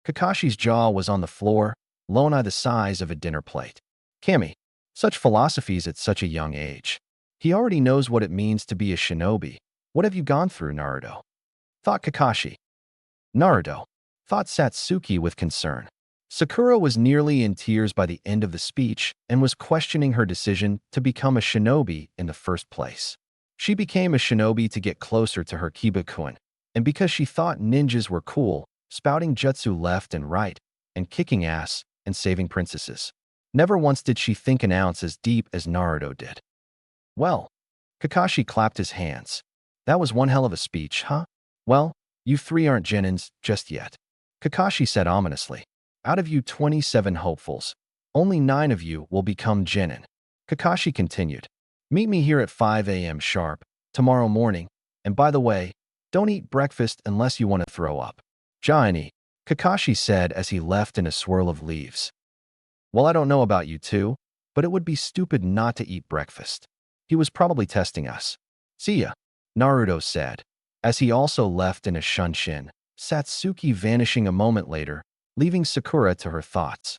Kakashi's jaw was on the floor, lone-eye the size of a dinner plate. Kami, such philosophies at such a young age. He already knows what it means to be a shinobi. What have you gone through, Naruto? Thought Kakashi. Naruto, thought Satsuki with concern. Sakura was nearly in tears by the end of the speech and was questioning her decision to become a shinobi in the first place. She became a shinobi to get closer to her Kibukuen, and because she thought ninjas were cool, spouting jutsu left and right, and kicking ass and saving princesses. Never once did she think an ounce as deep as Naruto did. Well, Kakashi clapped his hands. That was one hell of a speech, huh? Well, You three aren't Genins just yet, Kakashi said ominously. Out of you 27 hopefuls, only 9 of you will become Genin. Kakashi continued. Meet me here at 5 a.m. sharp, tomorrow morning, and by the way, don't eat breakfast unless you want to throw up. Johnny, Kakashi said as he left in a swirl of leaves. Well, I don't know about you two, but it would be stupid not to eat breakfast. He was probably testing us. See ya, Naruto said, as he also left in a shunshin, Satsuki vanishing a moment later, leaving Sakura to her thoughts.